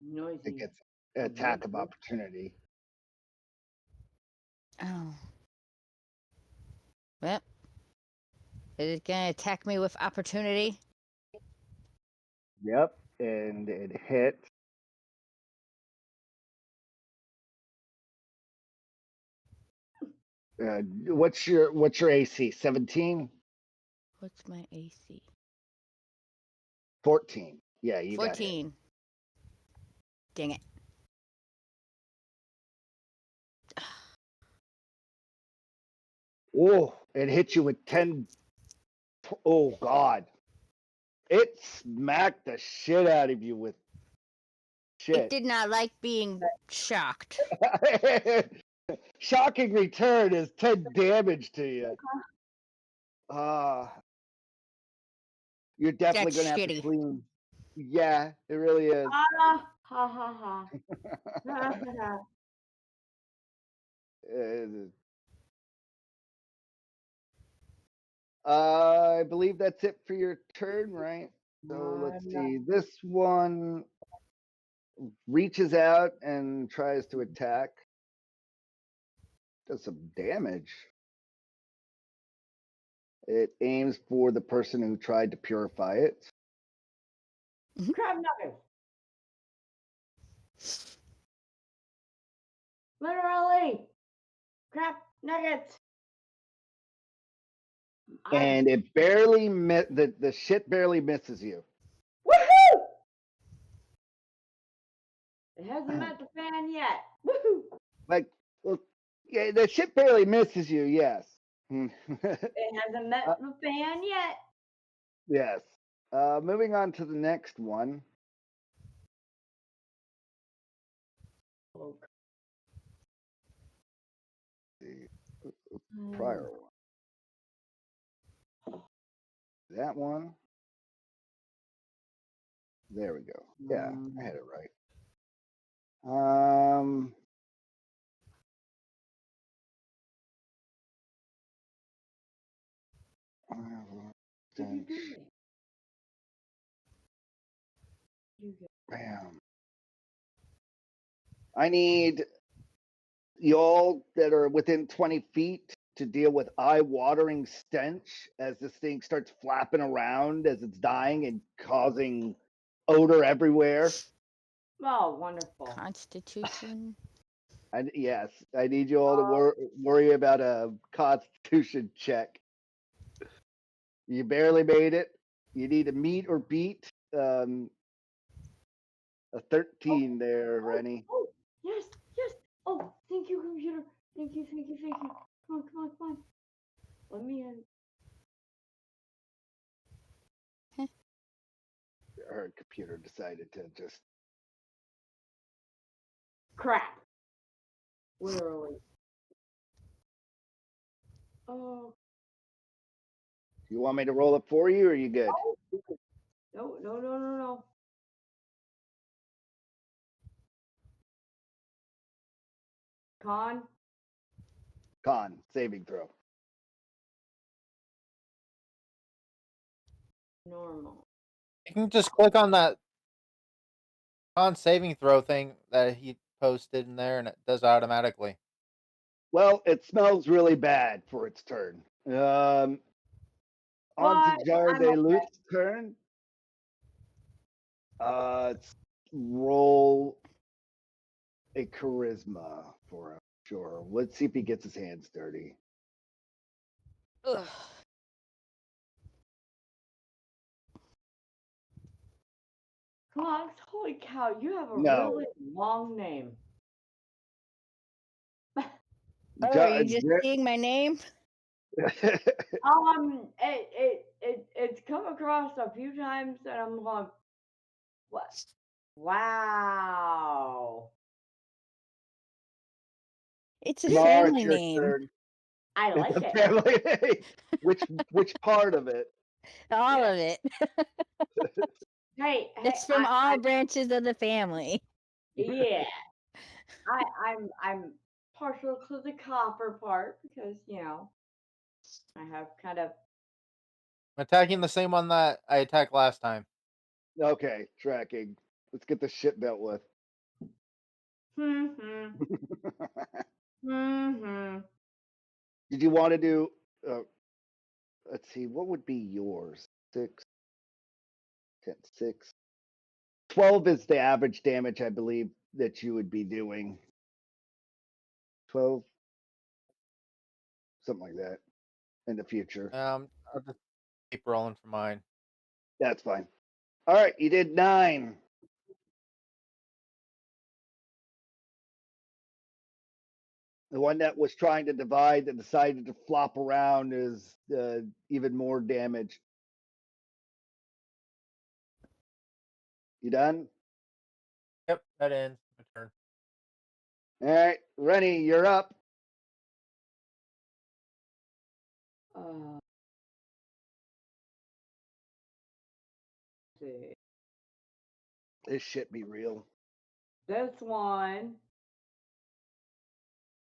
Noisy. gets attack of opportunity. Oh. Well, is it gonna attack me with opportunity? Yep, and it hit. What's your AC? 17? What's my AC? 14. Yeah, you got hit. 14. Dang it. Oh, it hit you with 10. Oh God, it smacked the shit out of you with It shit. did not like being shocked. Shocking return is 10 damage to you. You're definitely That's gonna have to shitty. clean. Yeah, it really is. Ha ha ha. I believe that's it for your turn, right? So let's No. see. This one reaches out and tries to attack. Does some damage. It aims for the person who tried to purify it. Crab nuggets. Literally. Crab nuggets. And it barely the shit barely misses you. Woohoo! It hasn't met the fan yet. Woohoo! Like, well, yeah, the shit barely misses you. Yes. It hasn't met the fan yet. Yes. Moving on to the next one. Oh, The prior one. That one. There we go. Yeah, I had it right. Um, What are you doing? You get bam. I need y'all that are within 20 feet to deal with eye-watering stench as this thing starts flapping around as it's dying and causing odor everywhere. oh, wonderful. Constitution. Yes, I need you all to worry about a constitution check. You barely made it. You need to meet or beat a 13 there, Rennie. Oh, yes, yes. Oh, thank you, computer. Thank you, thank you, thank you. Come on, come on, come on. Let me in. Her computer decided to just. Crap. Where are we? Oh, You want me to roll it for you, or are you good? no, no, no, no, no. Con. Con saving throw. Normal. You can just click on that con saving throw thing that he posted in there, and it does automatically. Well, it smells really bad for its turn. On to But Jar I'm de okay. Luth's turn. Let's roll a charisma for him. Sure. Let's see if he gets his hands dirty. Ugh. Cox, holy cow, you have a No. really long name. Oh, are you just Jar- seeing my name? It's come across a few times, and I'm going, what? Wow. It's a Mar, it's family your name. turn. I It's like a it. family name. Which part of it? All of it. Hey, It's from all branches of the family. yeah. I'm partial to the copper part because I have kind of. I'm attacking the same one that I attacked last time. Okay, tracking. Let's get this shit dealt with. Mm-hmm. Mm-hmm. Did you want to do? Let's see. What would be yours? 6, 10, 6. 12 is the average damage, I believe, that you would be doing. 12, something like that, in the future. I'll just keep rolling for mine. That's fine. All right, you did 9. The one that was trying to divide that decided to flop around is even more damage. You done? Yep, that ends my turn. All right, Rennie, you're up. Uh, let's see. This shit be real. This one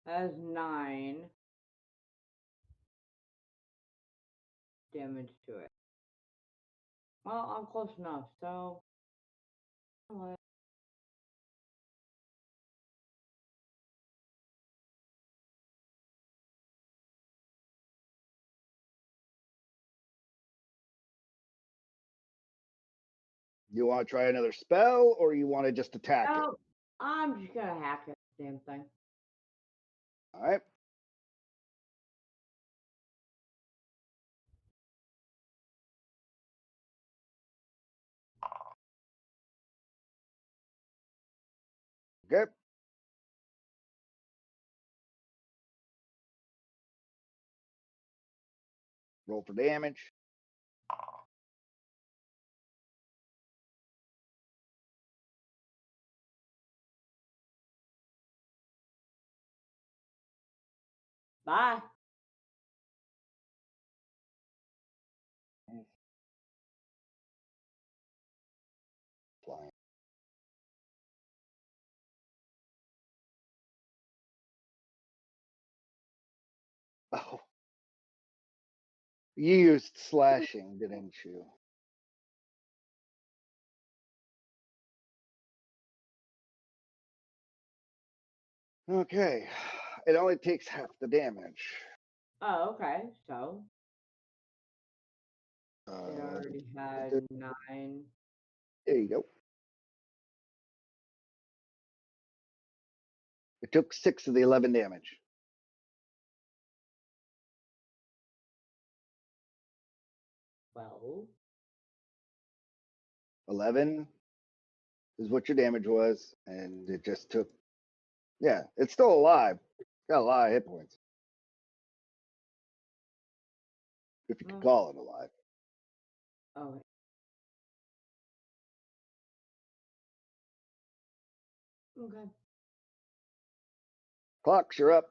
has 9 damage to it. Well, I'm close enough, so. You want to try another spell, or you want to just attack it? No, I'm just gonna hack it, damn thing. All right. Okay. Roll for damage. Bye. Flying. Oh, you used slashing, didn't you? Okay. It only takes half the damage. Oh, okay. So it Uh, already had 9. there you go. It took 6 of the 11 damage. Well, 11 is what your damage was, and it just took. Yeah, it's still alive. Got a lot of hit points. If you could call it alive. okay. Okay. Clocks, you're up.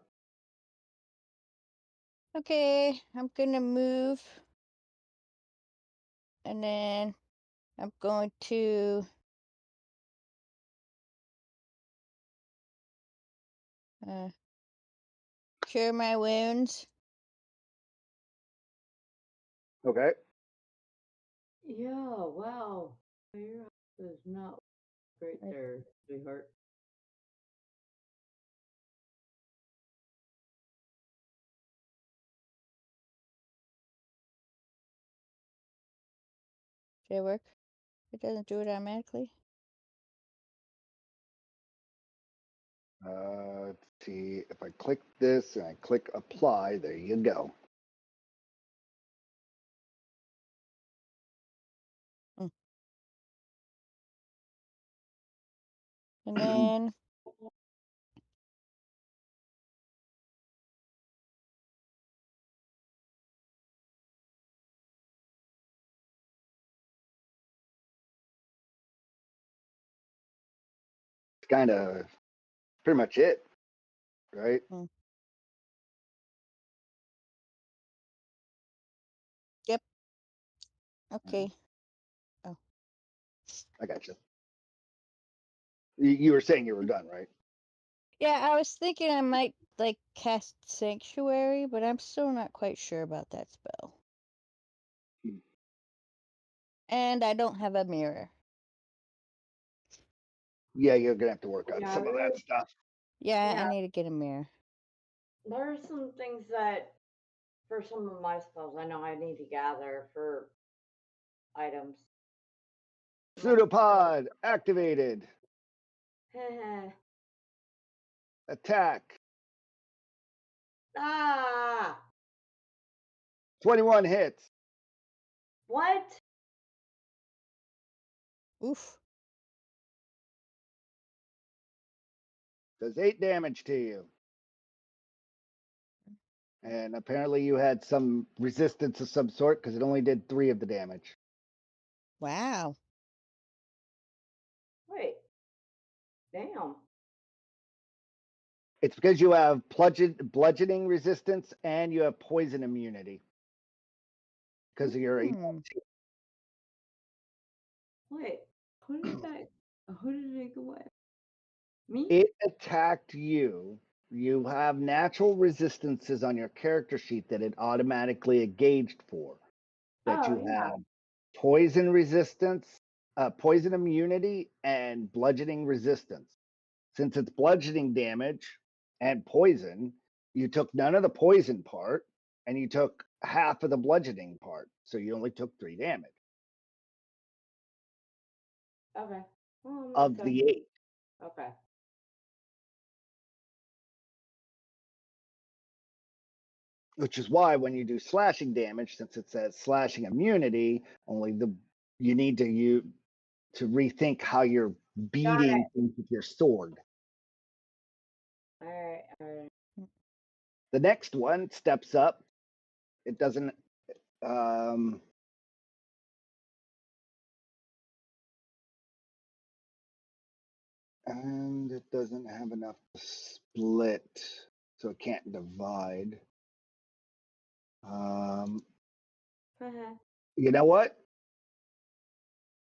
Okay, I'm gonna move. And then I'm going to cure my wounds. Okay. Yeah, wow. Your house is not great there, sweetheart. Did it work? It doesn't do it automatically. Let's see. If I click this and I click apply, there you go. And then It's kind of pretty much it, right? yep. Okay. Oh. I got you. You were saying you were done, right? Yeah, I was thinking I might like cast Sanctuary, but I'm still not quite sure about that spell. And I don't have a mirror. Yeah, you're gonna have to work on Yeah, some of that stuff. Yeah, I Yeah. need to get a mirror. There are some things that, for some of my spells, I know I need to gather for items. Pseudopod activated. Attack. Ah! 21 hits. What? Oof. Does 8 damage to you. And apparently you had some resistance of some sort because it only did 3 of the damage. Wow. Wait. Damn. It's because you have bludgeoning resistance and you have poison immunity because of your. Wait. Who did it go at? Me? It attacked you. You have natural resistances on your character sheet that it automatically engaged for. That Oh, you yeah. have poison resistance, poison immunity, and bludgeoning resistance. Since it's bludgeoning damage and poison, you took none of the poison part and you took half of the bludgeoning part. So you only took 3 damage Okay. Well, of okay. the 8. Okay. Which is why when you do slashing damage, since it says slashing immunity, you need to rethink how you're beating things with your sword. All right. All right. The next one steps up. It doesn't and it doesn't have enough to split, so it can't divide. You know what?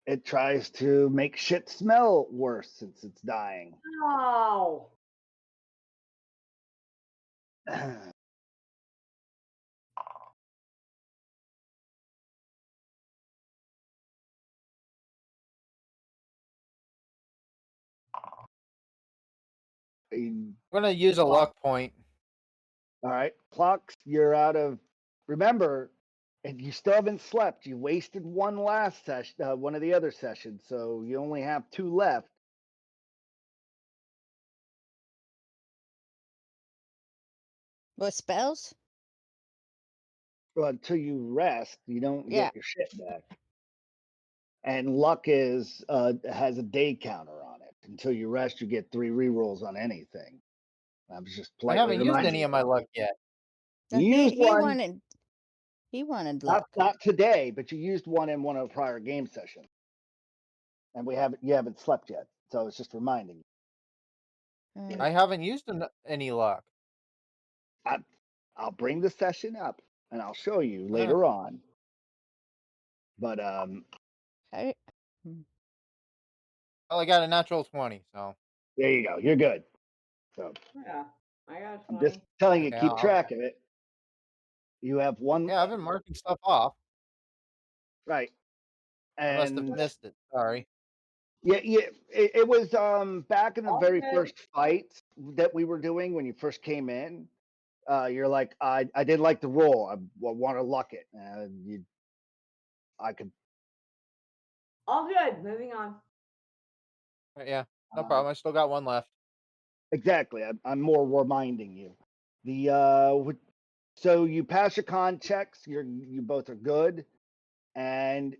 It tries to make shit smell worse since it's dying. Oh. In- I'm gonna use a luck point. All right, clocks. You're out of. Remember, and you still haven't slept. You wasted one last session, one of the other sessions, so you only have 2 left. What spells? Well, until you rest, you don't Yeah. get your shit back. And luck is has a day counter on it. Until you rest, you get 3 rerolls on anything. I was just I politely haven't used reminding any of you. my luck yet. No, You he used he one, wanted not luck. not today, but you used one in one of the prior game sessions, and you haven't slept yet. So it's just reminding you. I haven't used any luck. I'll bring the session up and I'll show you Uh, later on. But I, hmm. Well, I got a natural 20, so there you go. You're good. So Yeah, I got I'm just 20. telling you, okay. keep track of it. You have one, Yeah, I've been marking stuff off. right? I must have And missed it. Sorry. yeah, it was back in the All very good. first fight that we were doing when you first came in. You're like, I didn't like the roll. I want to luck it. I could. All good. Moving on. Yeah, no Um, problem. I still got one left. exactly. I'm more reminding you. So you pass your con checks. You both are good, and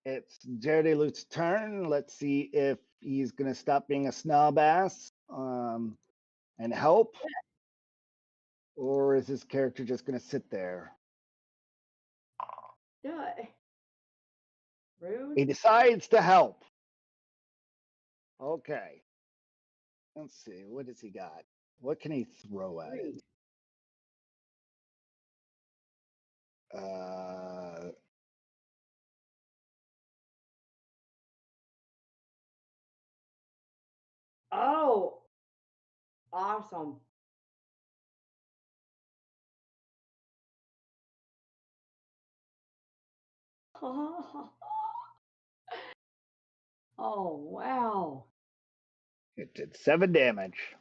it's Jared Lute's turn. Let's see if he's gonna stop being a snob ass and help, or is his character just gonna sit there? Do it. Rude. He decides to help. Okay. Let's see. What does he got? What can he throw at it? Uh, Oh, awesome. Oh, wow. it did 7 damage.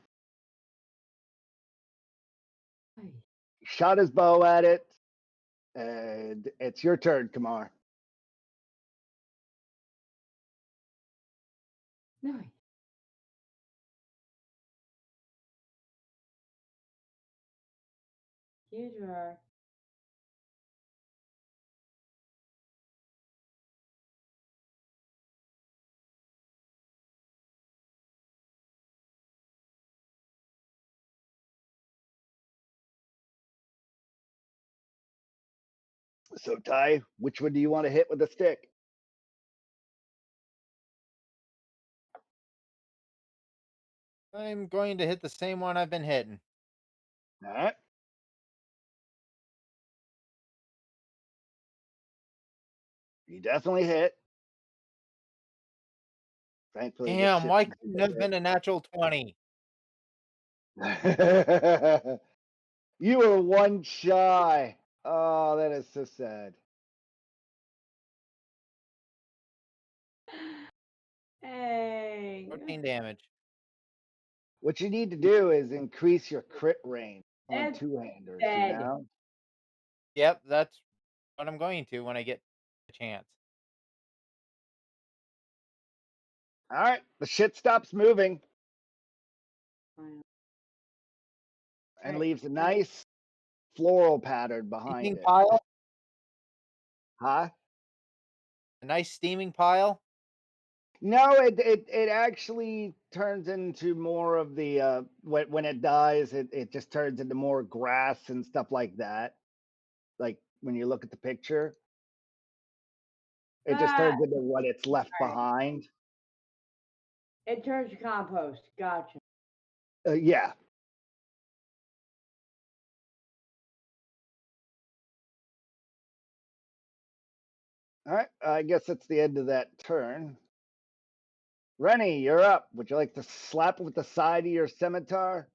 Nice. He shot his bow at it, and it's your turn, Kamar. Nice. Huge roar. So, Ty, which one do you want to hit with a stick? I'm going to hit the same one I've been hitting. All right. You definitely hit. Thankfully, this Damn, shit. why couldn't it have been a natural 20? You were one shy. Oh, that is so sad. Hey. 14 damage. What you need to do is increase your crit range on It's two-handers, you dead. know? Yep, that's what I'm going to when I get a chance. All right. The shit stops moving Wow. and Right. leaves a nice floral pattern behind Steaming it. pile? Huh? A nice steaming pile? No, it actually turns into more of the when it dies, it just turns into more grass and stuff like that. Like when you look at the picture, it just Ah, turns into what it's left right. behind. It turns to compost. Gotcha. Yeah. All right. I guess that's the end of that turn. Rennie, you're up. Would you like to slap with the side of your scimitar?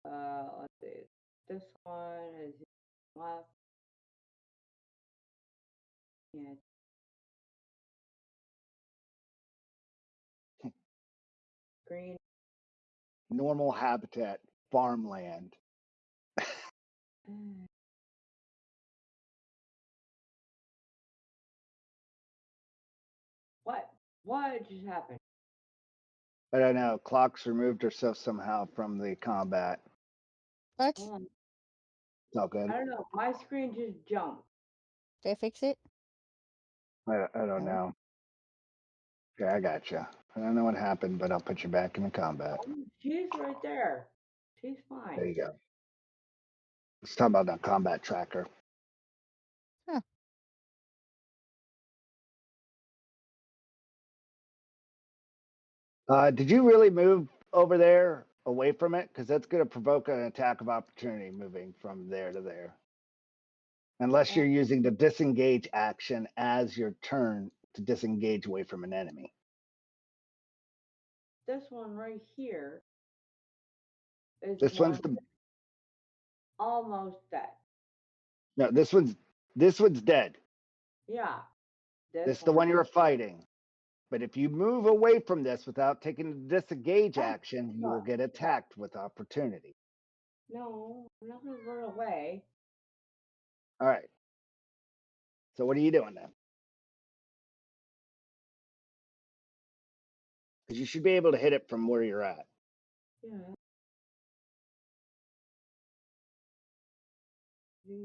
Let's see. This one is left. Yeah. screen. Normal habitat, farmland. What? What just happened? I don't know. Clock's removed herself somehow from the combat. What? Hold on. It's all good. I don't know. My screen just jumped. Did I fix it? I don't No. know. Okay, I got you. I don't know what happened, but I'll put you back in the combat. She's right there. She's There fine. you go. Let's talk about that combat tracker. Huh. Did you really move over there away from it? Because that's going to provoke an attack of opportunity moving from there to there. Unless you're using the disengage action as your turn to disengage away from an enemy. This one right here is This one one's the almost dead. no. This one's dead. Yeah. This is the one you're fighting. But if you move away from this without taking the disengage action, you will get attacked with opportunity. No, I'm not gonna run away. All right. So what are you doing then? Because you should be able to hit it from where you're at. Yeah.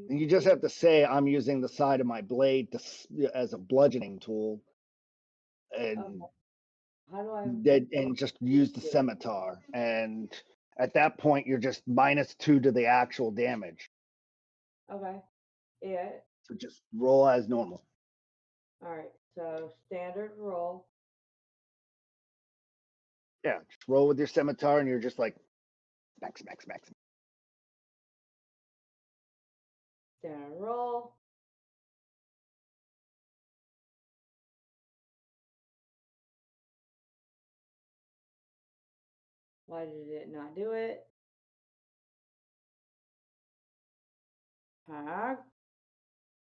And you just have to say, I'm using the side of my blade as a bludgeoning tool. And How do I? and just use the scimitar. And at that point, you're just -2 to the actual damage. Okay. Yeah. So just roll as normal. All right. So standard roll. Yeah, just roll with your scimitar, and you're just like max. Standard roll. Why did it not do it? Tag.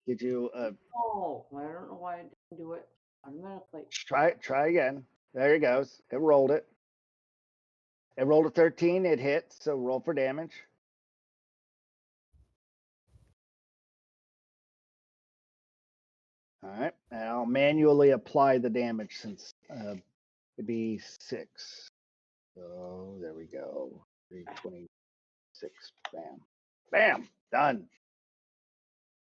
Did you Oh, I don't know why it didn't do it automatically. try again? There it goes. It rolled it. It rolled a 13. It hit. So roll for damage. All right, and I'll manually apply the damage since it'd be 6. So there we go. 326. Bam. Bam. Done.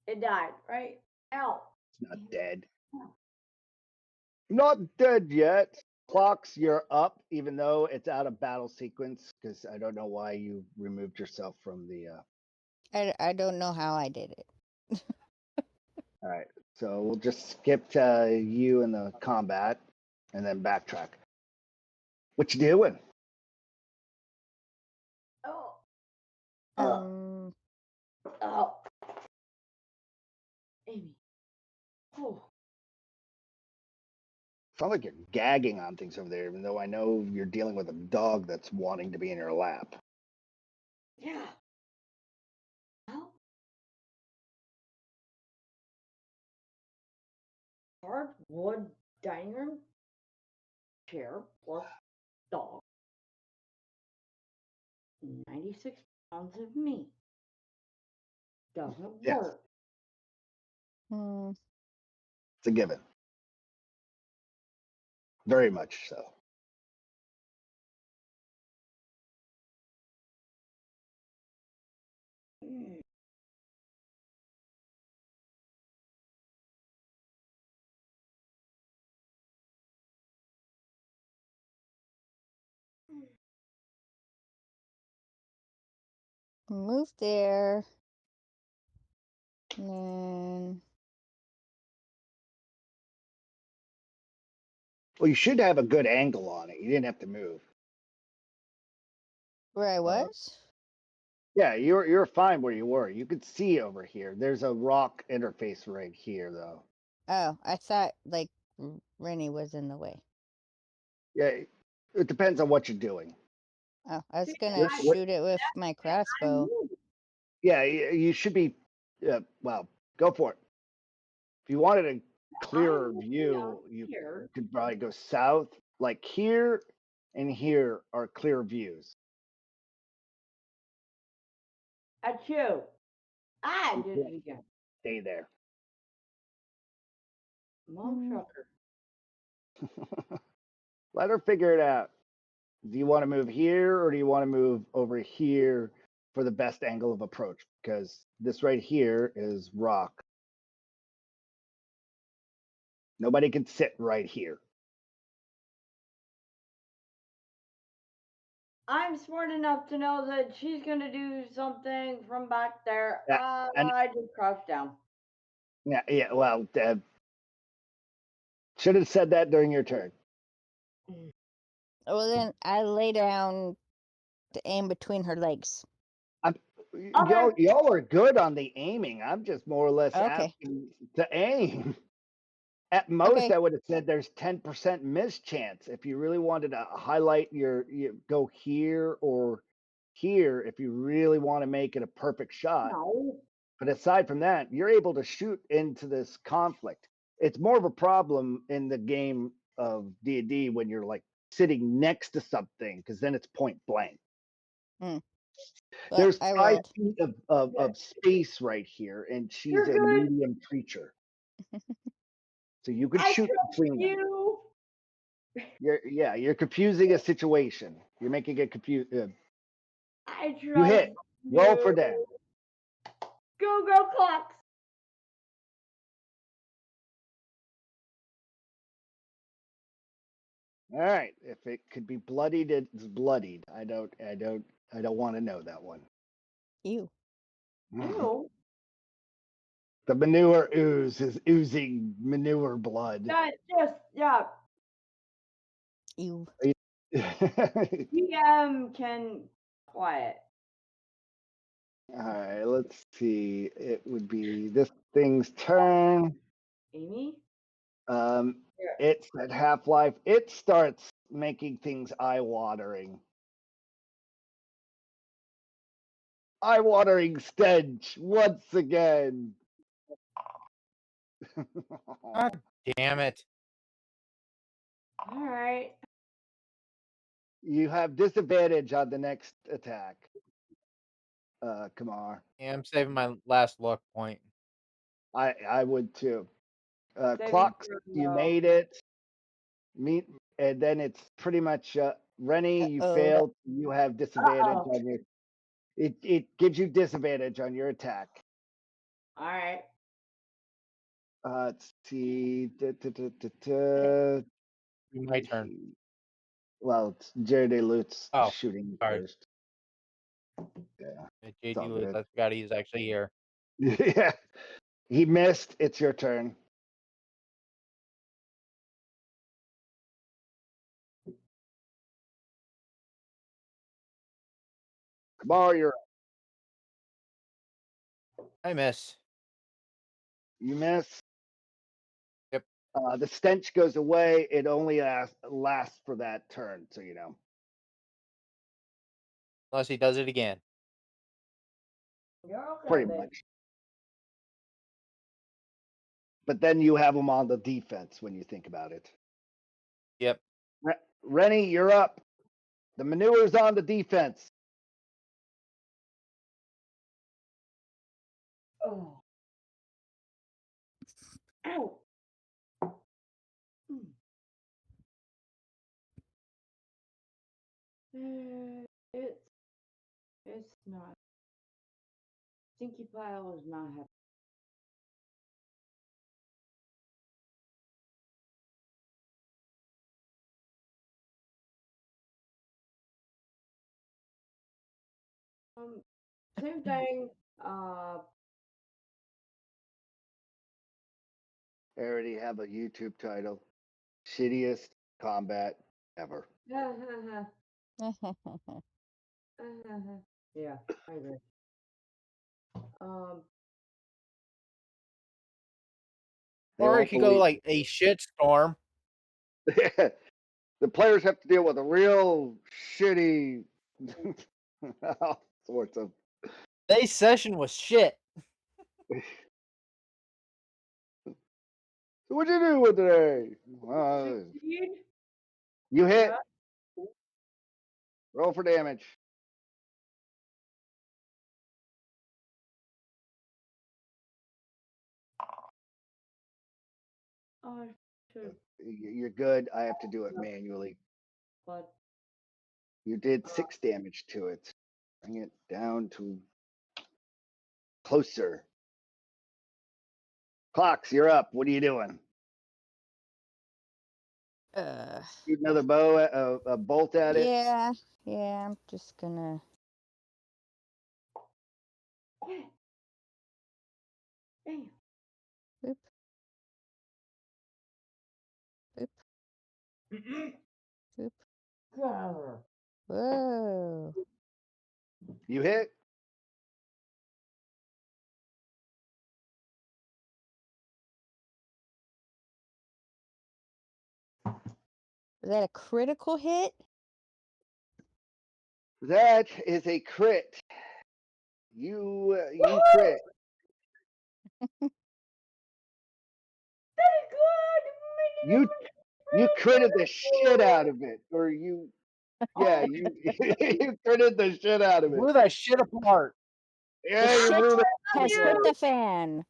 It died, right? Ow. It's not dead. Not dead yet. Clocks, you're up, even though it's out of battle sequence, because I don't know why you removed yourself from the. I don't know how I did it. All right, so we'll just skip to you in the combat, and then backtrack. What you doing? Oh. Um, Oh. Amy. Oh. Sounds like you're gagging on things over there, even though I know you're dealing with a dog that's wanting to be in your lap. Yeah. Well. Hardwood dining room chair plus dog. 96 pounds of meat. Doesn't Yes. work. It's a given. Very much so. move there. And then Well, you should have a good angle on it. You didn't have to move. where I was? Yeah, you're fine where you were. You could see over here. There's a rock interface right here, though. Oh, I thought like Rennie was in the way. Yeah, it depends on what you're doing. Oh, I was See, gonna I- shoot it with my I crossbow. moved. Yeah, you should be. Well, go for it. If you wanted a clearer I'm view, down you here. could probably go south, like here, and here are clear views. Achoo. I You did can't it again. stay there. Mom Mm. sucker. Let her figure it out. Do you want to move here or do you want to move over here for the best angle of approach? Because this right here is rock. Nobody can sit right here. I'm smart enough to know that she's gonna do something from back there. Yeah, and I just crouched down. yeah. Well, should have said that during your turn. Well, then I lay down to aim between her legs. Y'all are good on the aiming. I'm just more or less Okay. asking to aim. At most, Okay. I would have said there's 10% miss chance. If you really wanted to highlight you go here or here, if you really want to make it a perfect shot. No. But aside from that, you're able to shoot into this conflict. It's more of a problem in the game of D&D when you're like sitting next to something, because then it's point blank. Well, There's I 5 rolled. feet of space right here, and she's You're a good. medium creature. So you could I shoot trust between them. you. You're confusing a situation. You're making it confused. I trust You hit. Roll for you. them. Go, go, clocks. All right. If it could be bloodied, it's bloodied. I don't want to know that one. You. Ew. The manure ooze is oozing manure blood. That just, yeah. You. PM can quiet. All right, let's see. It would be this thing's turn. Amy? It's at Half-Life. It starts making things eye-watering. Eye-watering stench once again. God damn it. All right. You have disadvantage on the next attack. Kamar. Yeah, I'm saving my last luck point. I would too. Saving Clocks, throw, you no. made it. And then it's pretty much Rennie, you Uh-oh. failed. You have disadvantage Uh-oh. on your. It gives you disadvantage on your attack. All right. Let's see. My turn. Well, it's Jerry Lutz Oh, shooting sorry. first. Yeah. JD all Lewis, good. I forgot he's actually here. Yeah. He missed. It's your turn. Kamar, you're up. I miss. You miss. Yep. The stench goes away. It only lasts for that turn, so you know. Unless he does it again. You're okay, Pretty babe. much. But then you have them on the defense when you think about it. Yep. Rennie, you're up. The manure's on the defense. Oh. Ow. It's not. Stinky Pile is not happy. Same thing. I already have a YouTube title. Shittiest combat ever. Yeah, I agree. They Or it won't could go believe. like a shit storm. The players have to deal with a real shitty all sorts of. Today's session was shit. So what'd you do with today? Succeed. You hit. Yeah. Roll for damage. Oh, I should. You're good. I have to do it manually. But You did 6 damage to it. Bring it down to closer. Clocks, you're up. What are you doing? Shoot another a bolt at it. Yeah, I'm just gonna. damn. Boop, boop, boop. Grr. Whoa. You hit. Is that a critical hit? That is a crit. You crit. Very good. You critted the shit out of it, or you you you critted the shit out of it. Blew that shit apart. Yeah, The you shit blew has hit the fan.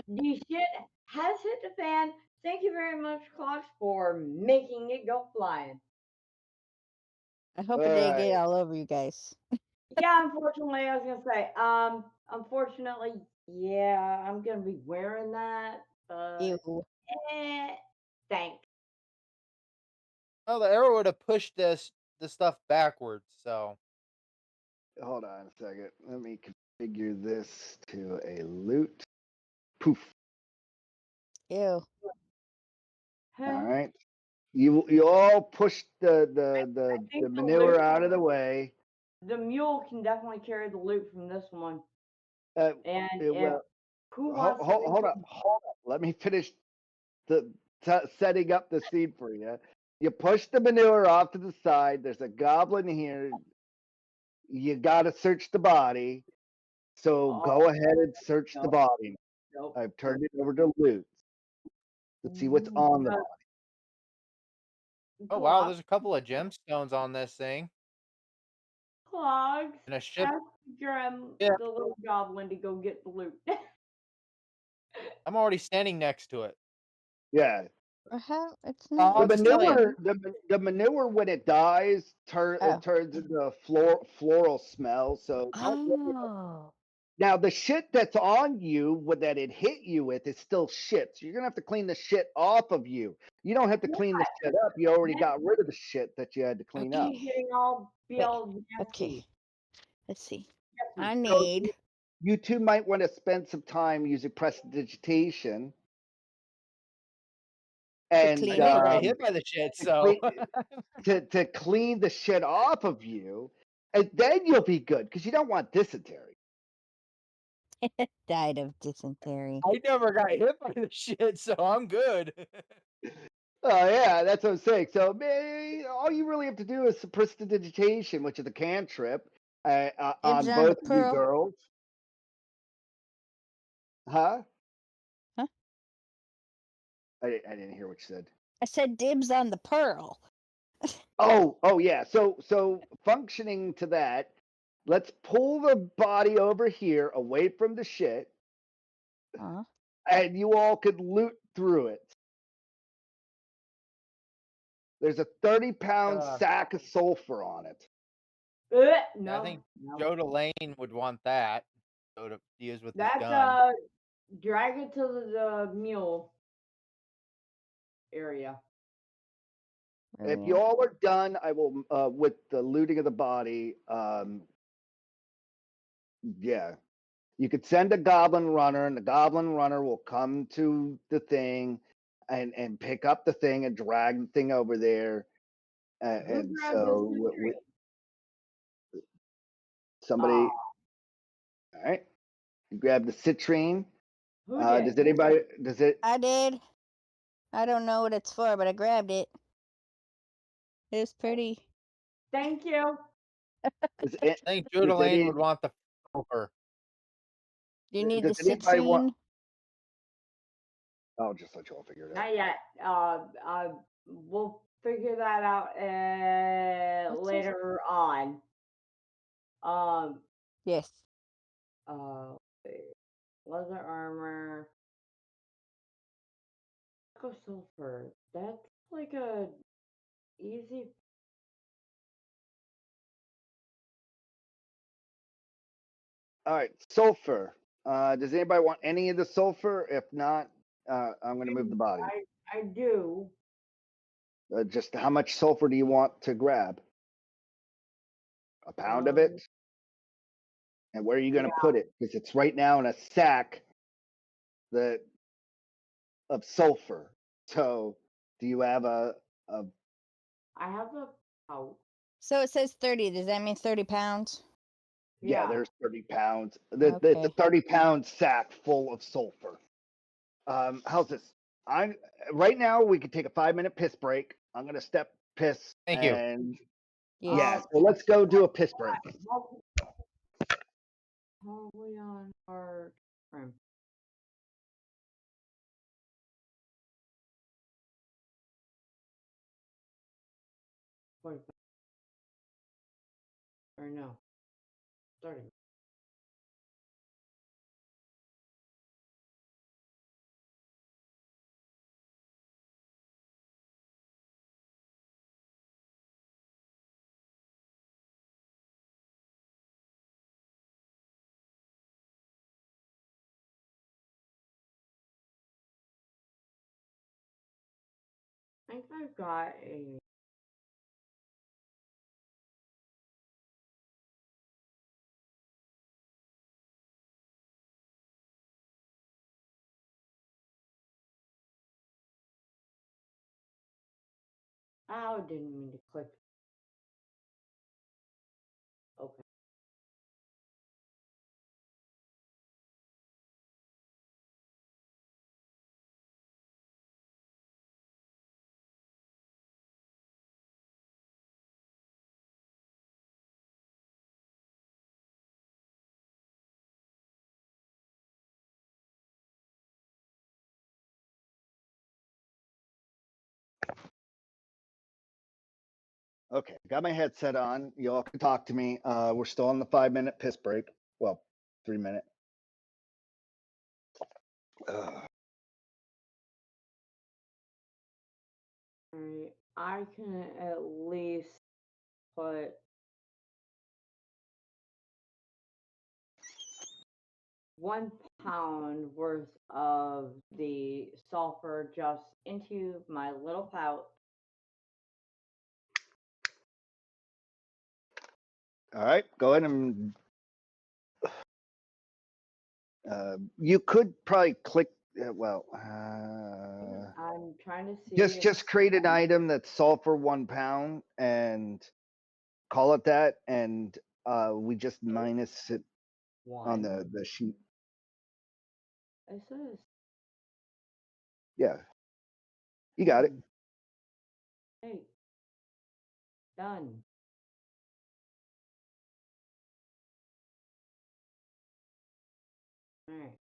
The shit has hit the fan. Thank you very much, Clocks, for making it go flying. I hope it didn't get all over you guys. Yeah, unfortunately, I was gonna say, unfortunately, yeah, I'm gonna be wearing that. Ew. Thanks. Oh, the arrow would have pushed the stuff backwards. So Hold on a second. Let me configure this to a loot. Poof. Ew. All right. You all push the think the manure loot- out of the way. The mule can definitely carry the loot from this one. Uh, And it will. who wants to Hold up. Let me finish setting up the scene for you. You push the manure off to the side. There's a goblin here. You got to search the body. So go ahead and search the body. Nope. I've turned it over to loot. Let's see what's on the body. oh wow, there's a couple of gemstones on this thing. Clogs. And a ship. Ask the little goblin to go get the loot. I'm already standing next to it. Yeah. It's not. I'll The just tell you. manure, the manure when it dies it turns into a floral smell. So Oh. now the shit that's on you that it hit you with is still shit. So you're gonna have to clean the shit off of you. You don't have to clean the shit up. You already got rid of the shit that you had to clean up. Getting all nasty. Okay. Let's see. Yucky. I need. You two might want to spend some time using prestidigitation. And clean I never it. got hit by the shit, so to clean the shit off of you, and then you'll be good because you don't want dysentery. Died of dysentery. I never got hit by the shit, so I'm good. Oh yeah, that's what I'm saying. So all you really have to do is prestidigitation, which is a cantrip on Dibs on both the of you pearl. girls. Huh? Huh? I didn't hear what you said. I said dibs on the pearl. Oh yeah. So functioning to that, let's pull the body over here away from the shit, and you all could loot through it. There's a 30-pound sack of sulfur on it. No, I think Joe Delane would want that. So to use with his that's gun. drag it to the mule area. If you all are done, I will with the looting of the body. Yeah, you could send a goblin runner, and the goblin runner will come to the thing and pick up the thing and drag the thing over there. And so somebody, all right, you grab the citrine. Does anybody? Does it? I did. I don't know what it's for, but I grabbed it. It's pretty. Thank you. I think Joe Delane would want the sulfur. Do you need the Does anybody want? citrine? I'll just let you all figure it out. Not yet. We'll figure that out What's this? later on. Yes. Wait. Leather armor. Go sulfur. That's like a easy. All right, sulfur. Does anybody want any of the sulfur? If not, I'm going to move the body. I do. Just how much sulfur do you want to grab? A pound of it? And where are you going to put it? Because it's right now in a sack that of sulfur. So, do you have a I have a pouch. So it says 30. Does that mean 30 pounds? yeah, Yeah. there's 30 pounds. It's Okay. a 30-pound sack full of sulfur. How's this? I'm right now. We could take a 5-minute piss break. I'm gonna step piss. Thank you. And Yes. yeah, so let's go do a piss break. Probably on our frame. Or no. 30. I think I've got a. Oh, didn't mean to click. Okay. Okay, got my headset on. Y'all can talk to me. We're still on the 5-minute piss break. Well, 3-minute. Alright. I can at least put 1 pound worth of the sulfur just into my little pouch. All right, go ahead and you could probably click. Well, I'm trying to see. just create an item that's sulfur 1 pound and call it that, and we just minus it on one. the sheet. It says. Yeah, you got it. Hey. Done. Alright.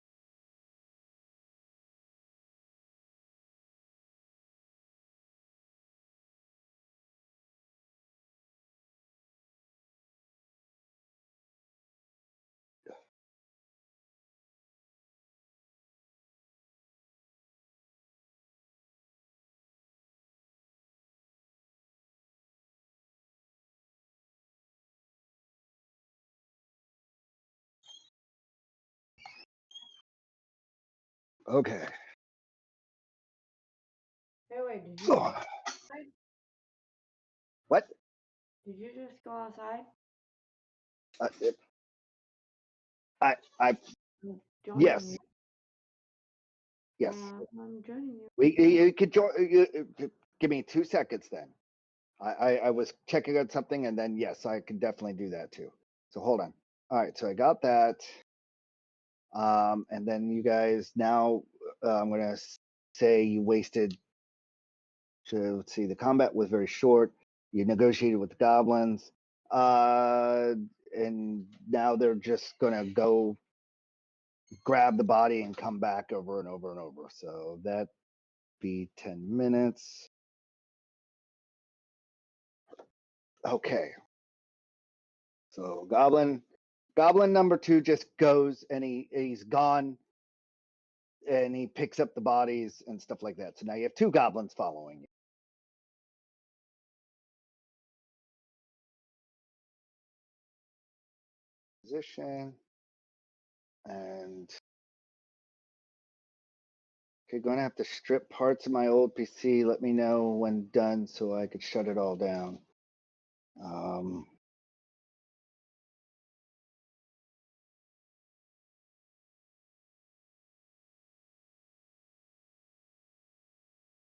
Okay. Hey, wait, did you What? did you just go outside? I I'm joining yes, you. yes. I'm joining you. You could join. Give me 2 seconds then. I was checking on something, and then yes, I can definitely do that too. So hold on. All right, so I got that. And then you guys now, I'm gonna say you wasted. So let's see, the combat was very short. You negotiated with the goblins, and now they're just gonna go grab the body and come back over and over and over. So that be 10 minutes. Okay. So goblin number 2 just goes and he's gone, and he picks up the bodies and stuff like that. So now you have 2 goblins following you. Position. And okay, going to have to strip parts of my old PC. Let me know when done so I could shut it all down.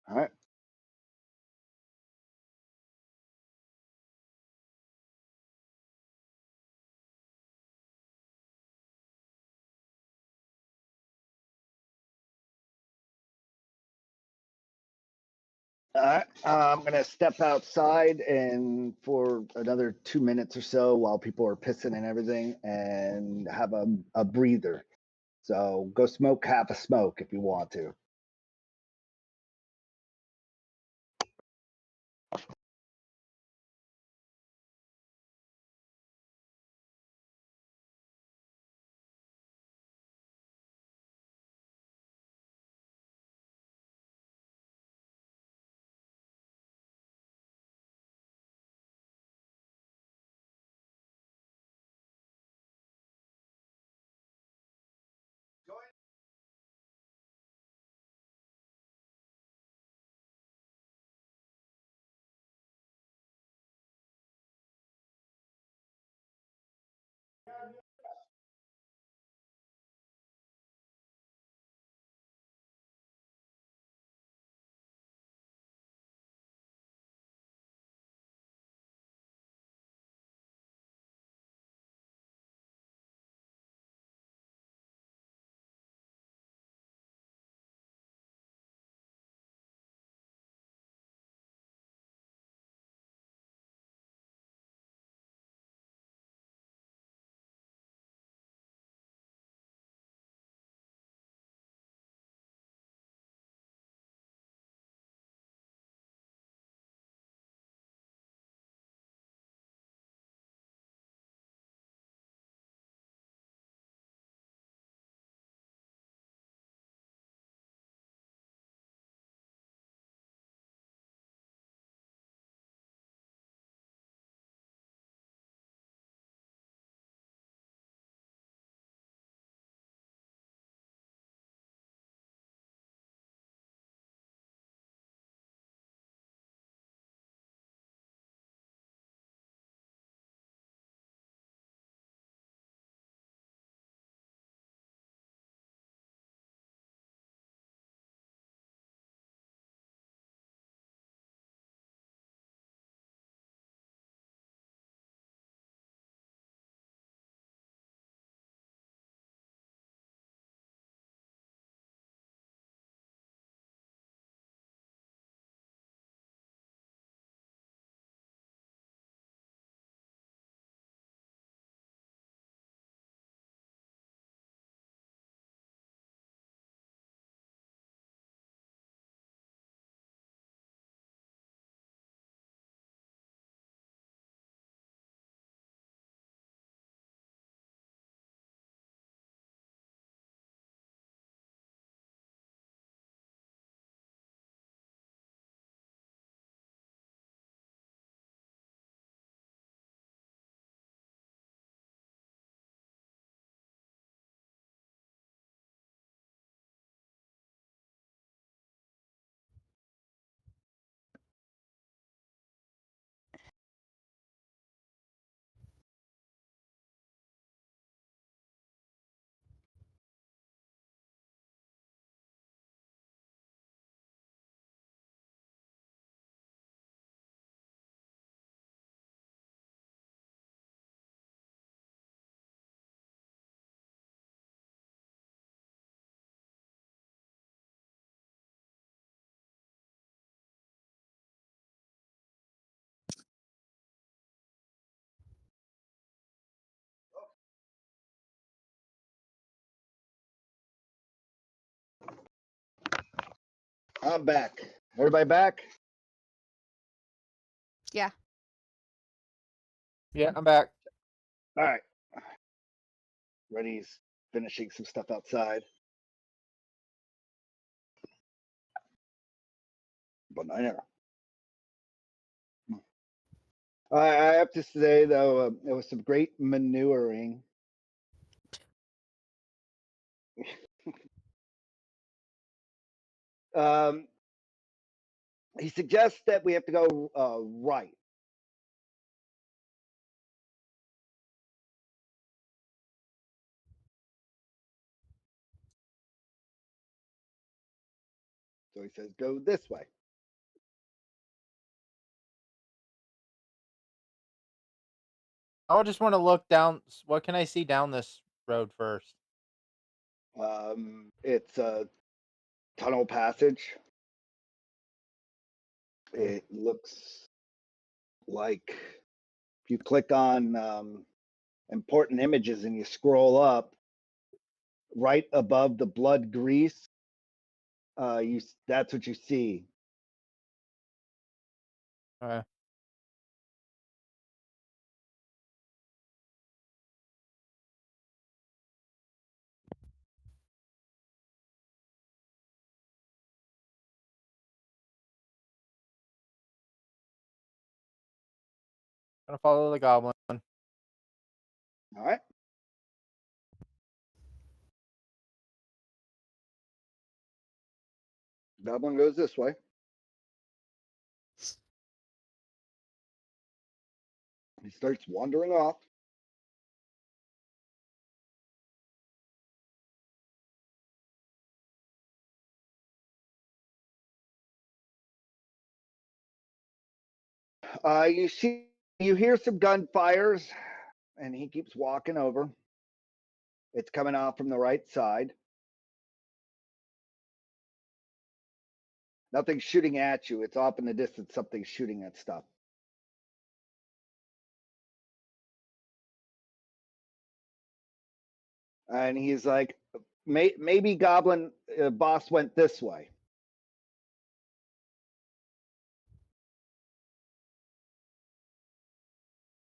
All right. All right. I'm going to step outside and for another 2 minutes or so while people are pissing and everything and have a breather. So go smoke half a smoke if you want to. I'm back. Everybody back? Yeah. Yeah, I'm back. All right. Reddy's finishing some stuff outside. Banana. I have to say though, it was some great manuring. Um, he suggests that we have to go right. So he says, go this way. I just want to look down. What can I see down this road first? It's a tunnel passage. Okay. It looks like if you click on important images and you scroll up, right above the blood grease, that's what you see. Okay. Gonna follow the goblin. All right. Goblin goes this way. He starts wandering off. You hear some gunfires, and he keeps walking over. It's coming off from the right side. Nothing's shooting at you. It's off in the distance. Something's shooting at stuff. And he's like, maybe Goblin boss went this way.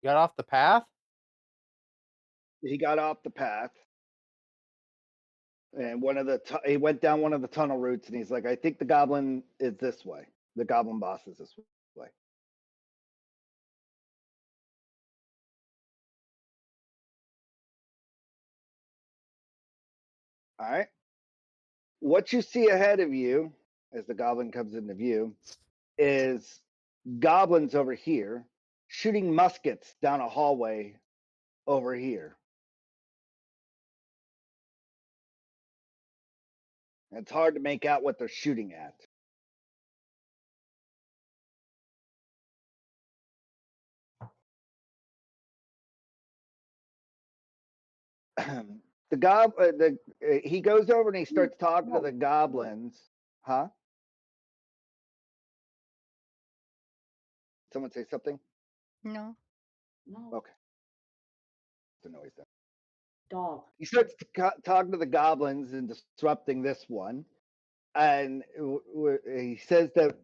You got off the path? He got off the path, and he went down one of the tunnel routes, and he's like, I think the Goblin is this way. The Goblin boss is this way. All right. What you see ahead of you as the Goblin comes into view is goblins over here shooting muskets down a hallway over here. It's hard to make out what they're shooting at. He goes over and he starts talking to the goblins. Huh? Someone say something? No. No. Okay. It's a noise then. Dog. He starts talking to the goblins and disrupting this one, and he says that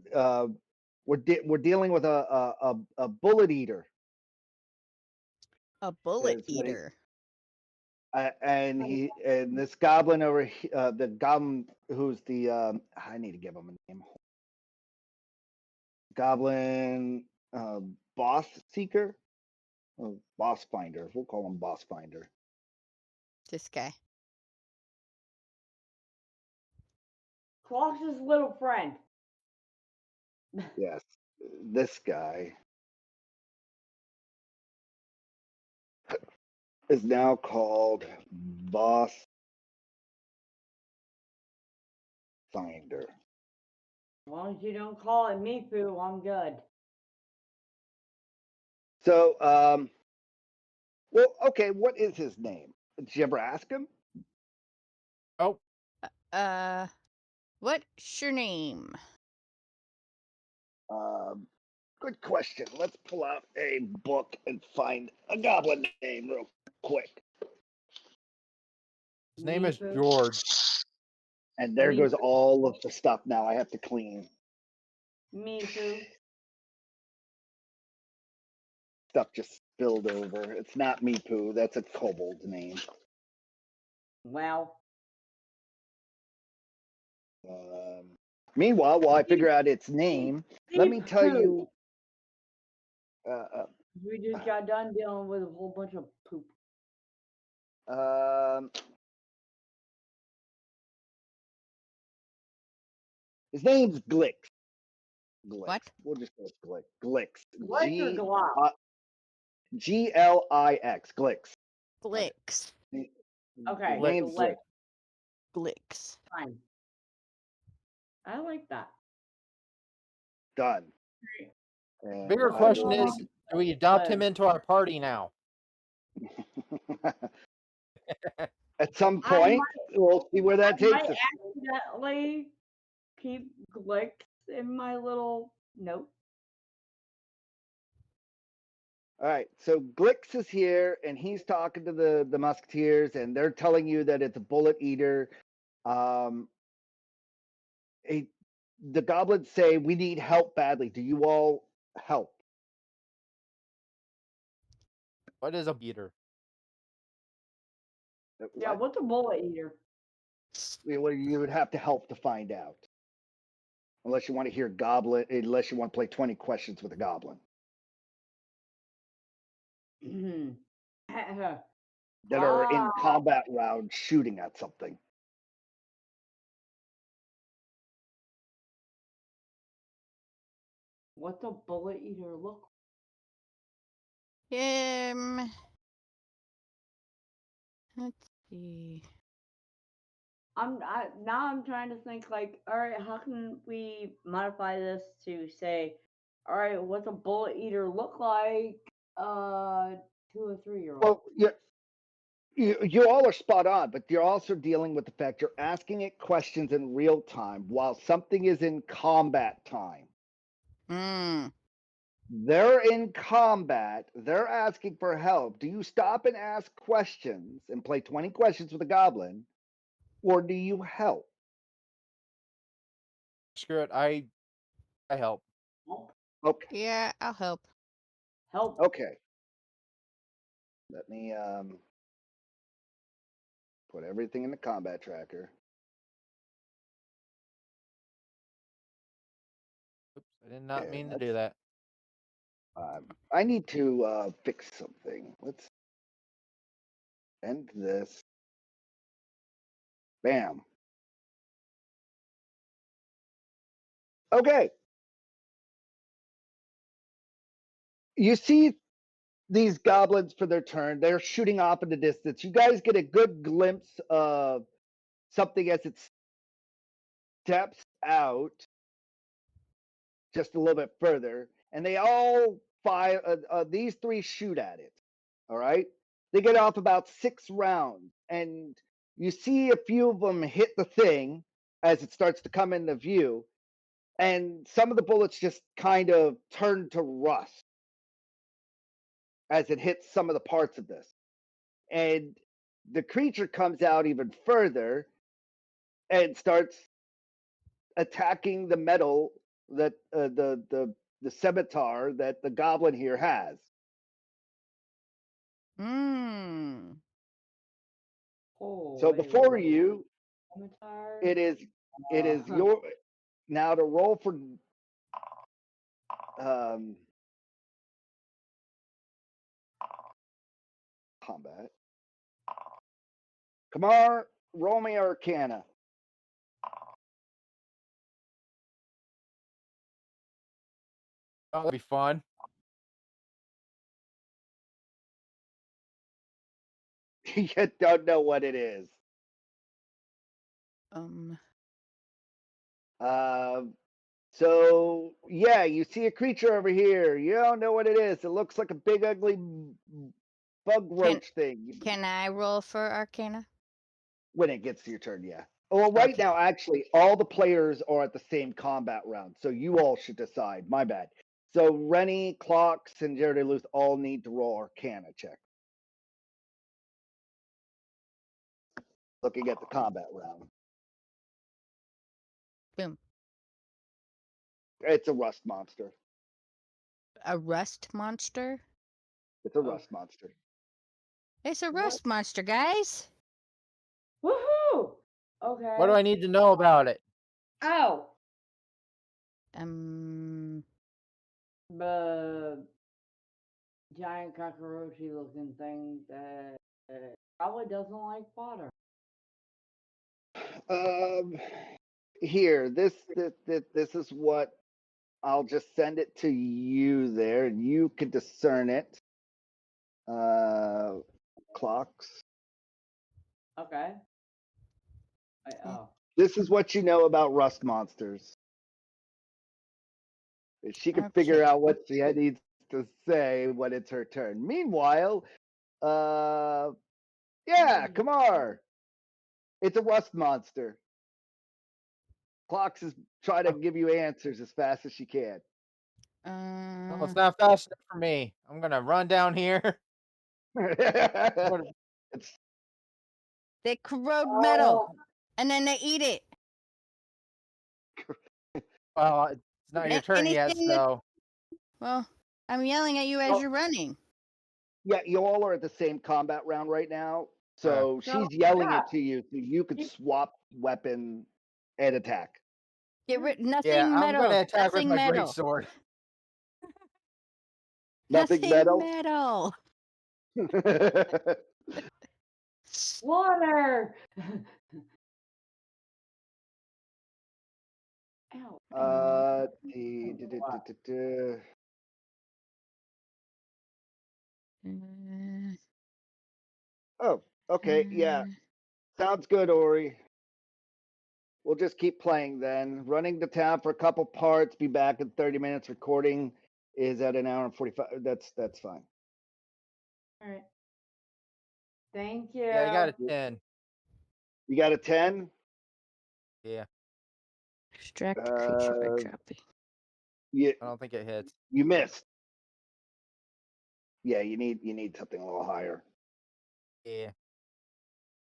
we're dealing with a bullet eater. A bullet Is what he- eater. and this goblin over the goblin who's the I need to give him a name. Goblin boss seeker, boss finder. We'll call him boss finder. This guy. Clock's little friend. Yes, this guy is now called boss finder. As long as you don't call it me poo, I'm good. So, well, okay. What is his name? Did you ever ask him? Oh, What's your name? Good question. Let's pull out a book and find a goblin name real quick. his name Me is poo. George. And there Me goes poo. all of the stuff now I have to clean. Me poo. Stuff just spilled over. It's not Meepoo. That's a kobold's name. Well, Meanwhile, while I figure out its name, let me tell you. We just got done dealing with a whole bunch of poop. His name's Glix. Glix. What? We'll just go with Glix. Glix. Glix or Glop? Glix. Glix. Glicks. Okay, Name's Glix. Glicks. Fine. I like that. Done. The bigger question is, do we adopt him into our party now? At some point, we'll see where that takes us. I accidentally keep Glix in my little note. All right, so Glix is here, and he's talking to the Musketeers, and they're telling you that it's a bullet eater. The goblins say, "We need help badly. Do you all help?" What is a beater? Yeah, what's a bullet eater? Well, you would have to help to find out. Unless you want to hear goblin, unless you want to play 20 questions with a goblin. That are in combat round shooting at something. What's a bullet eater look? Let's see. I'm trying to think like, all right, how can we modify this to say, all right, what's a bullet eater look like? 2 or 3-year-old. Well, you all are spot on, but you're also dealing with the fact you're asking it questions in real time while something is in combat time. They're in combat. They're asking for help. Do you stop and ask questions and play 20 questions with a goblin, or do you help? Screw it. I help. Okay. Yeah, I'll help. Help. Okay. Let me put everything in the combat tracker. Oops, I did not mean to do that. I need to fix something. Let's end this. Bam. Okay. You see these goblins for their turn. They're shooting off in the distance. You guys get a good glimpse of something as it steps out just a little bit further, and they all fire. These three shoot at it. All right. They get off about 6 rounds, and you see a few of them hit the thing as it starts to come into view, and some of the bullets just kind of turn to rust as it hits some of the parts of this. And the creature comes out even further and starts attacking the metal that the scimitar that the goblin here has. So before you, it is your now to roll for combat. Come on, roll me Arcana. That'll be fun. You don't know what it is. So yeah, you see a creature over here. You don't know what it is. It looks like a big ugly bug roach thing. Can I roll for Arcana? When it gets to your turn, yeah. Well, right now, actually, all the players are at the same combat round, so you all should decide. My bad. So Rennie, Clocks, and Jared Luth all need to roll Arcana check. Looking at the combat round. Boom. It's a rust monster. A rust monster? It's a rust monster. It's a What? rust monster, guys. Woohoo! Okay. What do I need to know about it? Oh, the giant cockroachy looking thing that probably doesn't like water. Here, this is what I'll just send it to you there, and you can discern it. Clocks. Okay. Yeah. Oh. This is what you know about rust monsters. She can figure Okay. out what she needs to say when it's her turn. Meanwhile, yeah, Kamar. It's a rust monster. Clocks is trying to give you answers as fast as she can. Oh, it's not fast enough for me. I'm gonna run down here. It's They corrode Oh. metal, and then they eat it. Well, it's not your turn yet, Anything that, so well, I'm yelling at you as Oh. you're running. yeah, you all are at the same combat round right now. So No, she's yelling yeah. it to you, so you could swap weapon and attack. Get rid. Nothing yeah, I'm metal. gonna attack with Nothing my metal. great sword. Nothing metal. metal. Water. Ow. Oh, okay, yeah. Sounds good, Ori. We'll just keep playing then. Running to town for a couple parts, be back in 30 minutes. Recording is at an hour and 45. That's fine. All right. Thank you. Yeah, I got a 10. You got a 10? Yeah, Extract creature by dropping. You I don't think it hits. you missed. Yeah, you need something a little higher. Yeah.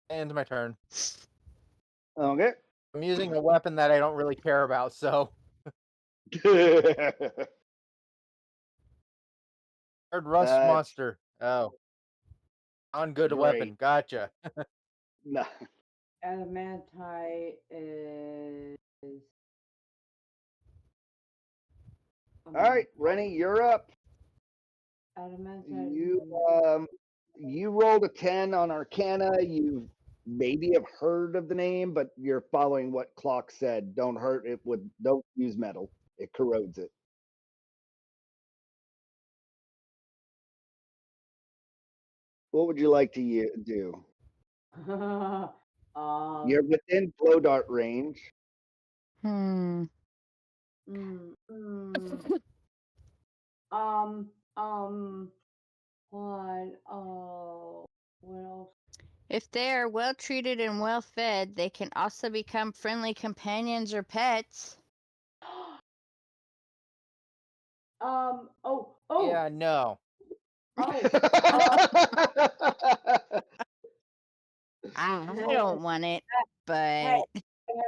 Ends my turn. Okay. I'm using a weapon that I don't really care about, so. Third rust That's monster. Oh. On good weapon. great. Gotcha. No. Adamantite is. All right, Rennie, you're up. Adamantite. You rolled a 10 on Arcana. You maybe have heard of the name, but you're following what Clock said. Don't hurt it with. Don't use metal. It corrodes it. What would you like to do? You're within blow dart range. Mm, mm. What? Oh, what else? If they are well treated and well fed, they can also become friendly companions or pets. Oh. Yeah, no. Oh. I don't want it, but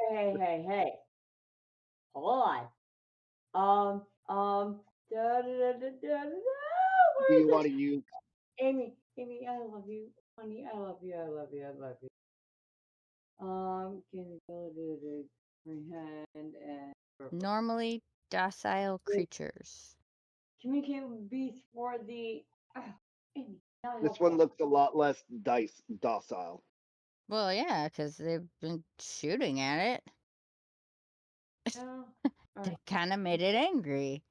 Hey. Hold on. Da, da, da, da, da, da. Do Where you is want it? to use? Amy, I love you. Honey, I love you. Can you go to the comprehend and normally docile creatures. communicate with beasts for the Amy, not This one helpful. looks a lot less docile. Well, yeah, because they've been shooting at it. No. They kind of made it angry.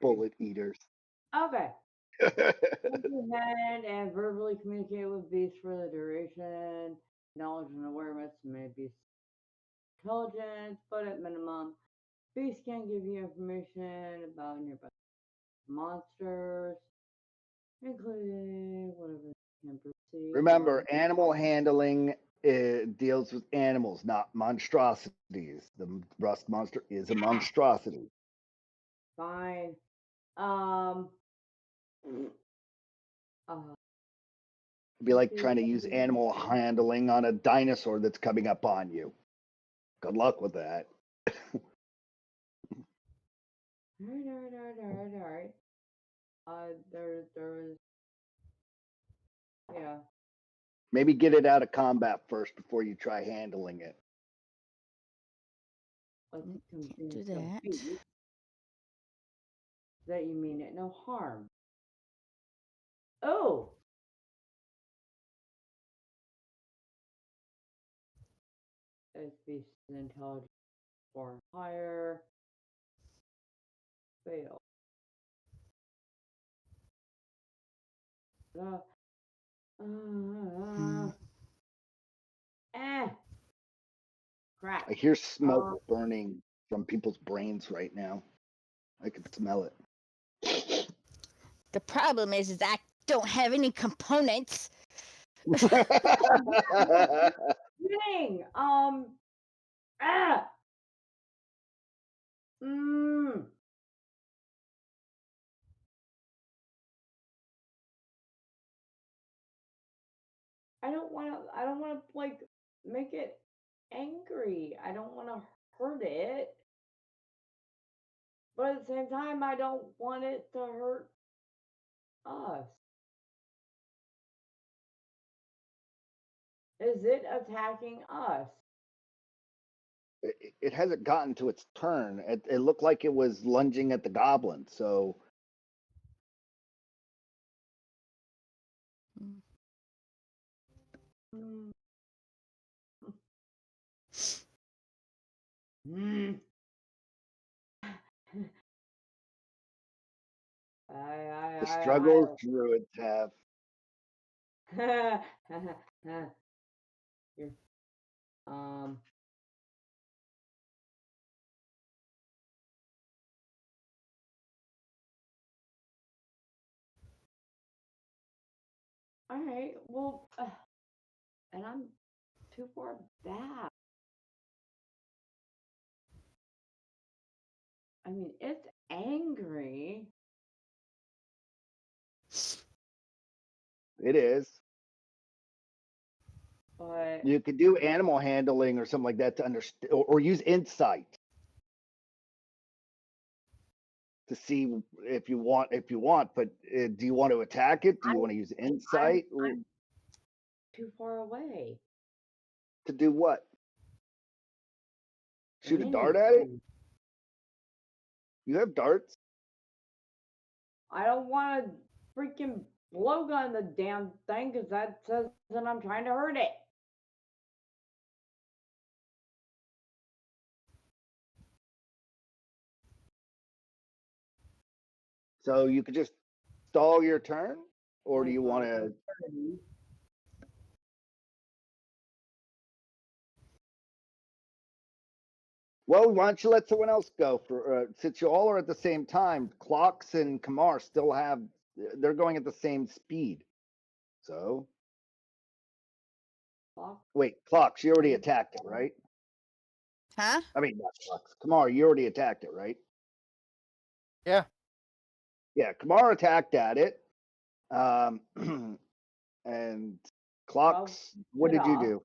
Bullet eaters. Okay. Comprehend and verbally communicate with beasts for the duration. Knowledge and awareness may be intelligence, but at minimum, beasts can give you information about nearby monsters, including whatever they can perceive. Remember, animal handling deals with animals, not monstrosities. The rust monster is a monstrosity. Fine. Uh, It'd be like trying to use animal handling on a dinosaur that's coming up on you. Good luck with that. Alright. There was, yeah. Maybe get it out of combat first before you try handling it. Let's Can't do convince the that. beast that you mean it no harm. Oh! This beast is intelligence or higher. Fail. Crap. I hear smoke burning from people's brains right now. I can smell it. The problem is I don't have any components. Winning. I don't want to like make it angry. I don't want to hurt it. But at the same time, I don't want it to hurt us. Is it attacking us? It hasn't gotten to its turn. It looked like it was lunging at the goblin. So Mm. Mm. the struggles druids have. Here. All right. Well, and I'm too far back. I mean, it's angry. It is. But You could do animal handling or something like that to understand, or use insight to see if you want. But do you want to attack it? Do you want to use insight I'm too far away. to do what? Shoot a dart at it? You have darts. I don't want to freaking blowgun the damn thing because that says that I'm trying to hurt it. So you could just stall your turn, or do you want to? Well, why don't you let someone else go for since you all are at the same time? Clocks and Kamar still have. They're going at the same speed. So wait, Clocks, you already attacked it, right? Huh? I mean, not Clocks. Kamar, you already attacked it, right? Yeah. Yeah, Kamar attacked at it. And Clocks, what did you do?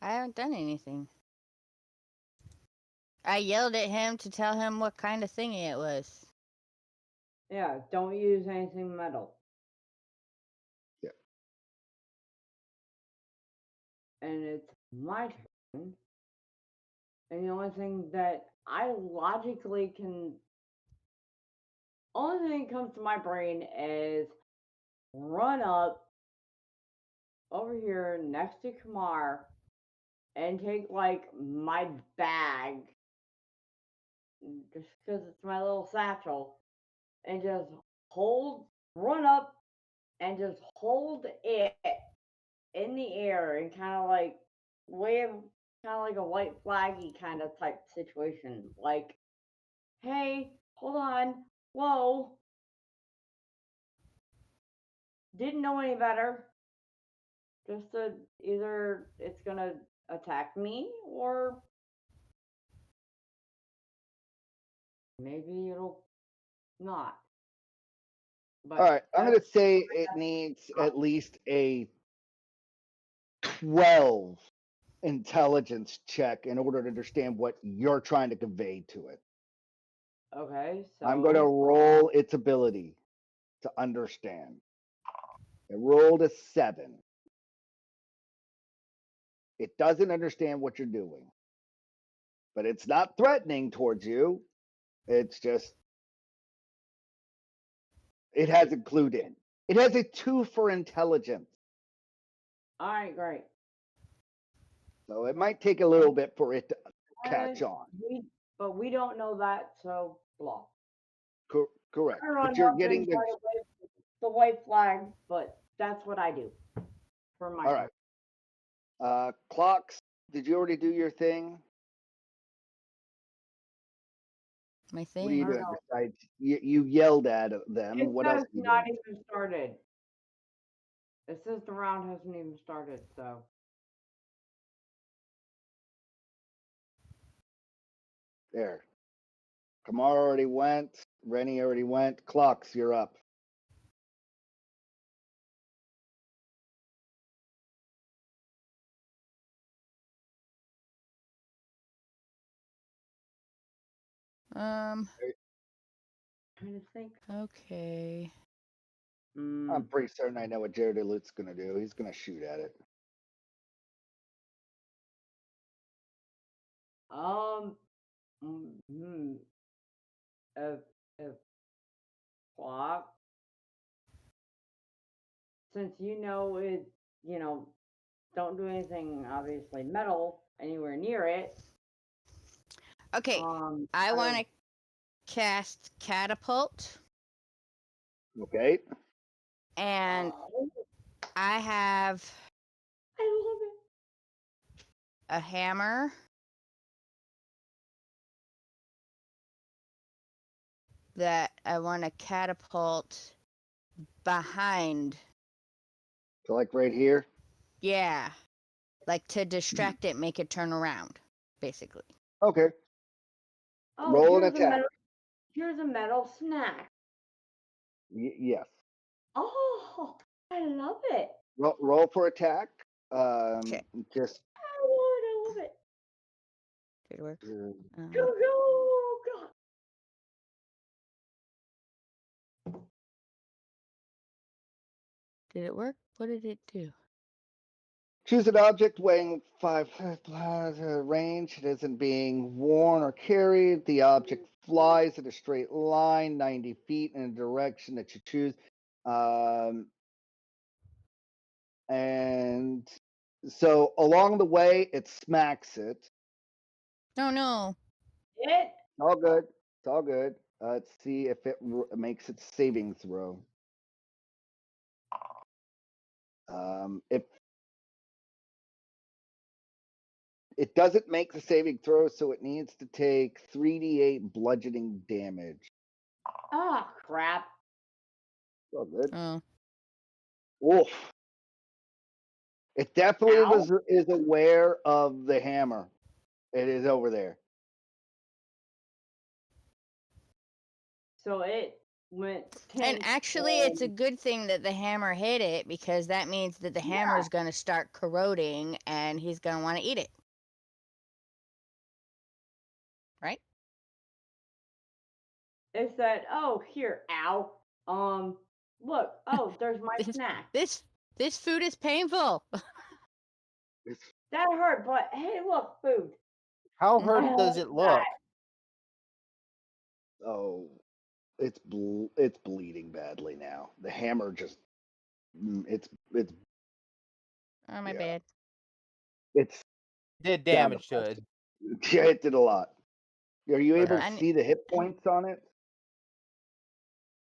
I haven't done anything. I yelled at him to tell him what kind of thingy it was. Yeah, don't use anything metal. Yeah. And it's my turn. And the only thing that I logically can. Only thing that comes to my brain is run up over here next to Kamar and take like my bag, just because it's my little satchel, and just run up and just hold it in the air and kind of like wave, kind of like a white flaggy kind of type situation. Like, hey, hold on, whoa, didn't know any better. Just to either it's gonna attack me or maybe it'll not. But All right, I'm going to say it needs at least a 12 intelligence check in order to understand what you're trying to convey to it. Okay, so I'm going to roll its ability to understand. It rolled a 7. It doesn't understand what you're doing, but it's not threatening towards you. It's just, it hasn't clued in. It has a 2 for intelligence. All right, great. So it might take a little bit for it to catch on. But we don't know that, so blah. Correct. Everyone But you're else getting tries to wave the white flag, but that's what I do for my all right. Clocks, did you already do your thing? My What are you thing. doing besides you yelled at them? It What else says are you not doing? even started. It says the round hasn't even started, so. There. Kamar already went. Rennie already went. Clocks, you're up. Trying to think. Okay. I'm pretty certain I know what Jared Alut's going to do. He's going to shoot at it. If clock, since you know it, don't do anything obviously metal anywhere near it. Okay. I want to cast catapult. Okay. And I have I love it. a hammer that I want to catapult behind. So like right here? Yeah. Like to distract it, make it turn around, basically. Okay. Oh, Roll an attack. Here's a metal snack. Yes. Oh, I love it. Roll for attack. Okay. Just. I love it. Did it work? Go. Did it work? What did it do? Choose an object weighing 5 range. It isn't being worn or carried. The object flies in a straight line, 90 feet in a direction that you choose. And so along the way, it smacks it. Oh, no. All good. It's all good. Let's see if it makes its saving throw. If it doesn't make the saving throw, so it needs to take 3d8 bludgeoning damage. Oh, crap. All good. Oh. Oof. It definitely is aware of the hammer. It is over there. So it went 10. And actually, it's a good thing that the hammer hit it, because that means that the hammer is going to start corroding and he's going to want to eat it. Right? It said, "Oh, here, ow. Look. Oh, there's my snack. This food is painful." That hurt, but hey, look, food. How hurt does it look? Oh, it's bleeding badly now. The hammer just it's Oh, my bad. It's Did damage to it. Yeah, it did a lot. Are you able Okay. to see the hit points on it?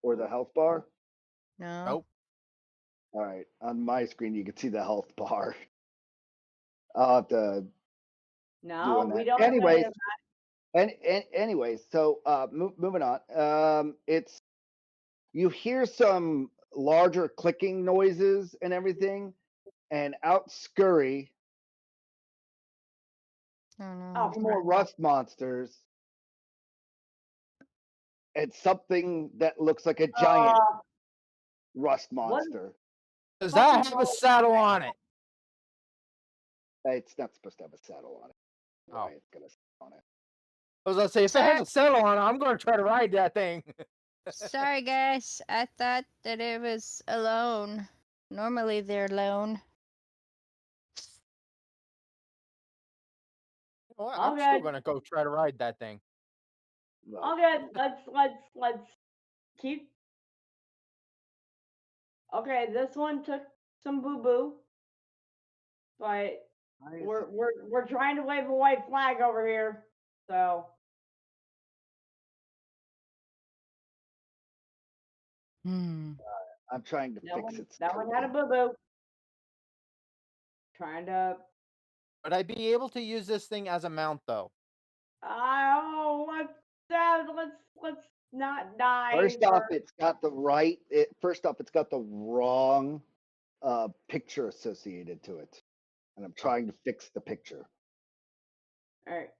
Or the health bar? No. Nope. All right. On my screen, you can see the health bar. I'll have to. No, we don't. Anyways, anyways, so moving on. It's you hear some larger clicking noises and everything, and out scurry Oh, two more rust monsters, and something that looks like a giant rust monster. Does that have a saddle on it? It's not supposed to have a saddle on it. Oh. It's got a saddle on it. I was gonna say, if it has a saddle on it, I'm gonna try to ride that thing. Sorry, guys. I thought that it was alone. Normally they're alone. You know what? I'm still Okay. gonna go try to ride that thing. Well, Okay, let's keep. Okay, this one took some boo boo, but we're trying to wave a white flag over here. So Hmm. I'm trying to that fix one its that one had a coating. boo boo. Trying to. Would I be able to use this thing as a mount, though? Oh, let's not die. First off, it's got the right. It's got the wrong picture associated to it, and I'm trying to fix the picture. All right.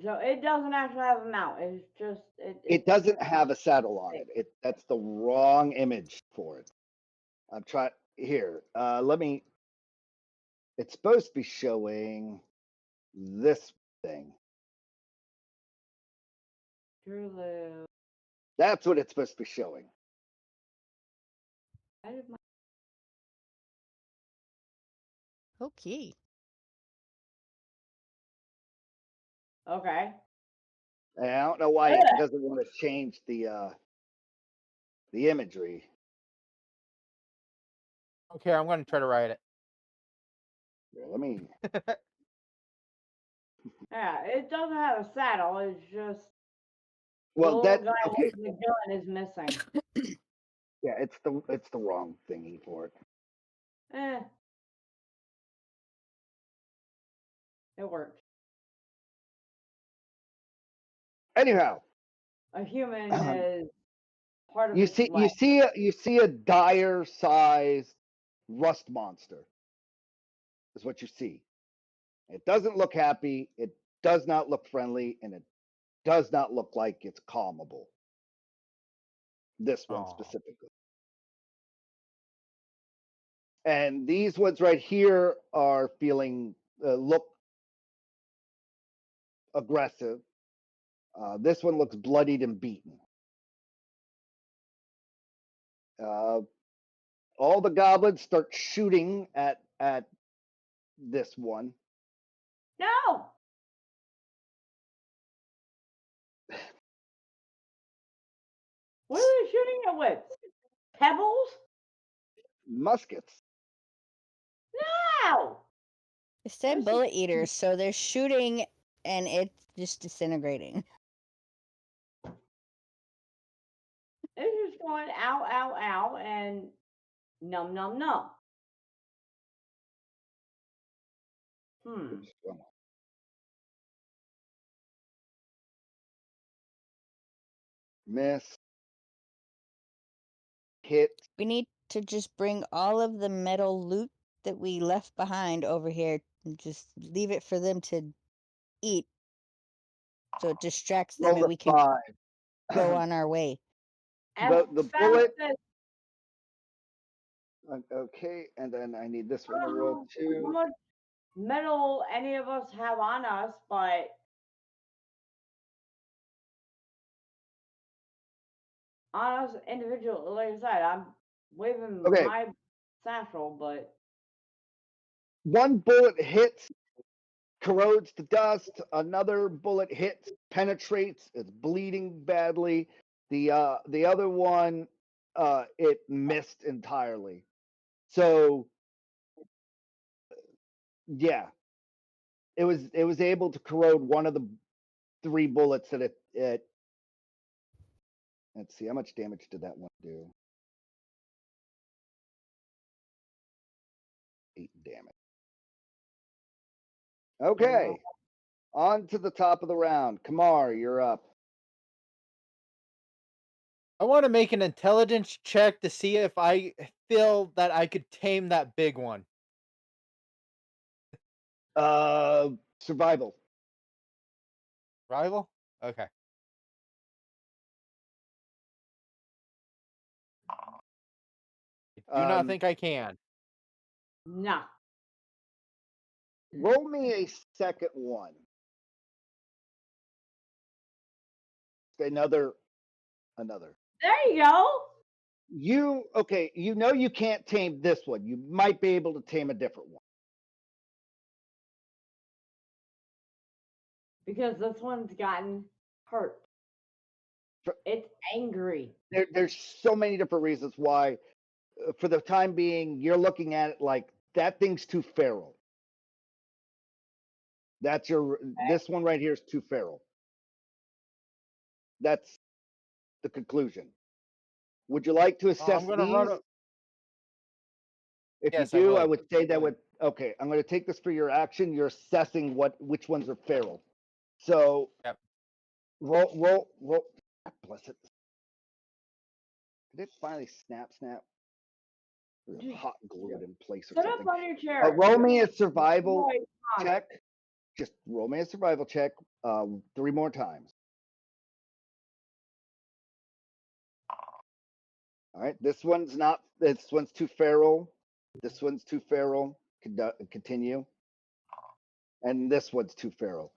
So it doesn't actually have a mount. It's just It doesn't have a saddle on it. That's the wrong image for it. I'm trying here. Let me. It's supposed to be showing this thing. True. That's what it's supposed to be showing. Okay. Okay. And I don't know why it doesn't want to change the imagery. Okay, I'm gonna try to ride it. Here, let me. Yeah, it doesn't have a saddle. It's just the Well, little that guy okay. with the gun is missing. Yeah, it's the wrong thingy for it. Eh. It works. Anyhow, A human is part of you its see leg. you see a dire sized rust monster. Is what you see. It doesn't look happy. It does not look friendly, and it does not look like it's calmable. This one Aw. specifically. And these ones right here are feeling look aggressive. This one looks bloodied and beaten. All the goblins start shooting at this one. No. What are they shooting it with? Pebbles? Muskets. No. It said This is- bullet eaters, so they're shooting and it's just disintegrating. It's just going ow, ow, ow, and num, num, num. Which one? Miss. Hit. We need to just bring all of the metal loot that we left behind over here and just leave it for them to eat so it distracts them and Roll a we can 5. go on our way. The Fast bullet. as- Okay, and then I need this one to roll How 2. much metal any of us have on us, but on us individual, like I said, I'm waving Okay. my satchel, but One bullet hits, corrodes to dust. Another bullet hits, penetrates. It's bleeding badly. The other one, it missed entirely. So yeah, it was able to corrode one of the 3 bullets that it. Let's see, how much damage did that one do? 8 damage. Okay, on to the top of the round. Kamar, you're up. I want to make an intelligence check to see if I feel that I could tame that big one. Survival. Rival? Okay. I do not think I can. no. Roll me a second one. Another. There you go. Okay, you can't tame this one. You might be able to tame a different one. Because this one's gotten hurt. It's angry. There's so many different reasons why. For the time being, you're looking at it like that thing's too feral. This one right here is too feral. That's the conclusion. Would you like to assess I'm gonna these? run. If you Yes, I do, I would. would say that would. Okay, I'm going to take this for your action. You're assessing which ones are feral. So Yep. roll. God bless it. Did it finally snap? There's a hot glue in place or Sit up something. on your chair. Roll me a survival Boy, come on. check. Just roll me a survival check 3 more times. All right, this one's too feral. This one's too feral. Continue. And this one's too feral.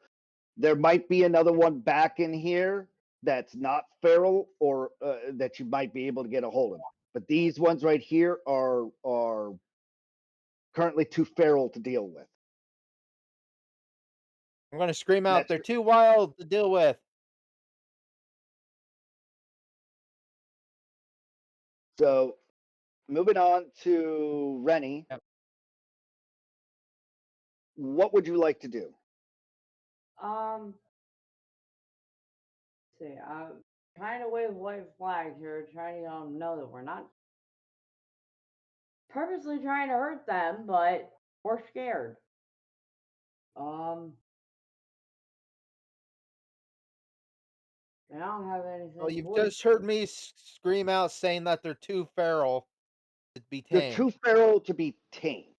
There might be another one back in here that's not feral or that you might be able to get a hold of. But these ones right here are currently too feral to deal with. I'm gonna scream out. That's They're too wild to deal with. So moving on to Rennie. Yep. What would you like to do? See, I'm trying to wave white flags here, trying to let them know that we're not purposely trying to hurt them, but we're scared. I don't have anything. Well, you've voice- just heard me scream out saying that they're too feral to be They're tamed. too feral to be tamed.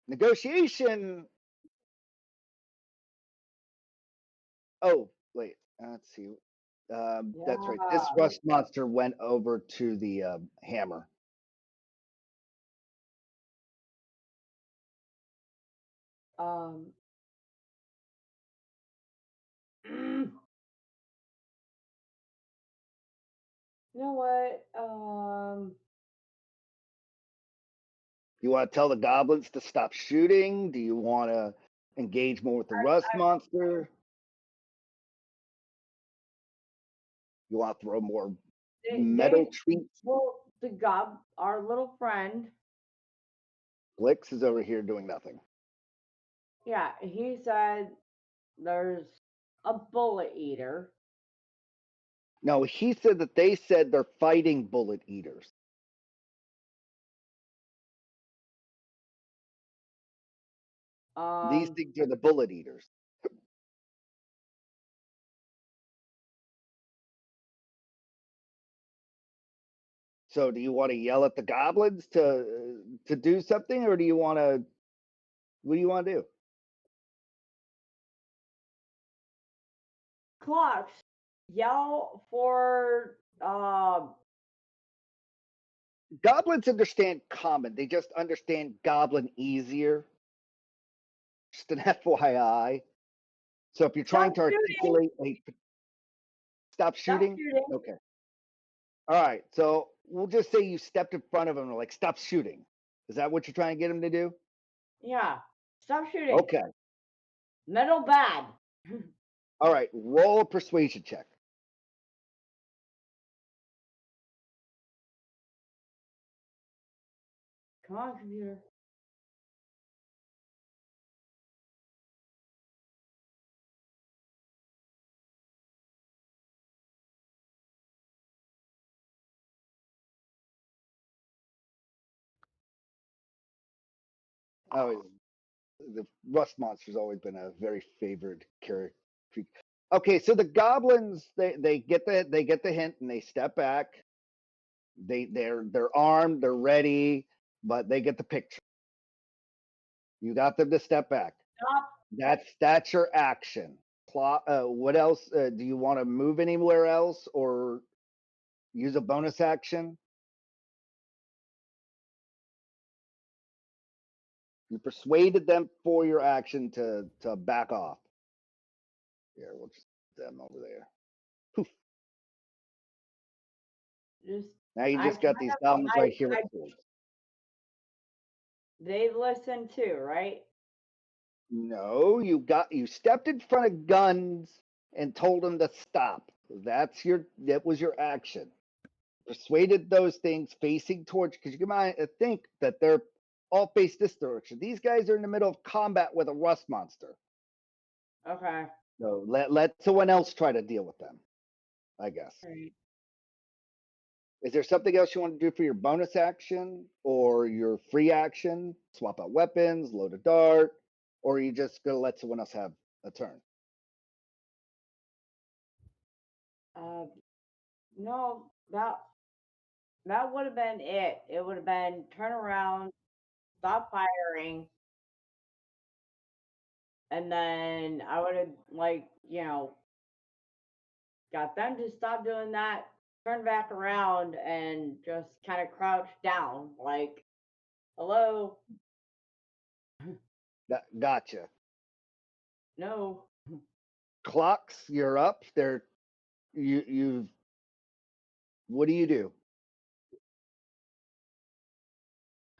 Negotiation. Oh, wait. Let's see. That's right. This rust monster went over to the hammer. You know what? You want to tell the goblins to stop shooting? Do you want to engage more with the rust monster? You want to throw more metal treats? Well, our little friend. Blix is over here doing nothing. Yeah, he said there's a bullet eater. No, he said that they said they're fighting bullet eaters. These things are the bullet eaters. So, do you want to yell at the goblins to do something, or do you want to? What do you want to do? Clocks, yell for Goblins understand common. They just understand goblin easier. Just an FYI. So if you're trying to articulate stop shooting. Okay. All right. So we'll just say you stepped in front of him and like stop shooting. Is that what you're trying to get him to do? Yeah. Stop shooting. Okay. Metal bad. All right. Roll a persuasion check. Come on, computer. Oh, the rust monster's always been a very favored character. Okay, so the goblins they get the hint and they step back. They're armed, they're ready, but they get the picture. You got them to step back. Stop. That's your action. What else? Do you want to move anywhere else or use a bonus action? You persuaded them for your action to back off. Here, we'll just them over there. Poof. Just Now you I just got kind these of goblins right here with swords. they listen too, right? No, you stepped in front of guns and told them to stop. That was your action. Persuaded those things facing towards, because you might think that they're all face this direction. These guys are in the middle of combat with a rust monster. Okay. So let someone else try to deal with them, I guess. Right. Is there something else you want to do for your bonus action or your free action? Swap out weapons, load a dart, or are you just gonna let someone else have a turn? No, that would have been it. It would have been turn around, stop firing, and then I would have got them to stop doing that, turn back around, and just kind of crouch down, like, hello, Gotcha. no. Clocks, you're up. You. What do you do?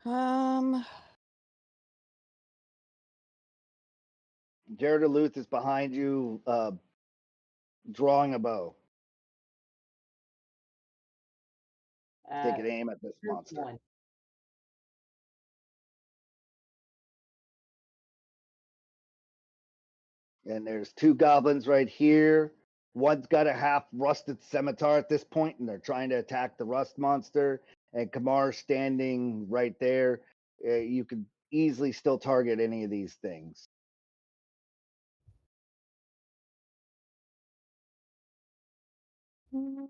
Um, Jared Luth is behind you, drawing a bow. Take an aim at this Here's monster. one. And there's two goblins right here. One's got a half rusted scimitar at this point, and they're trying to attack the rust monster. And Kamar's standing right there. You could easily still target any of these things. mm,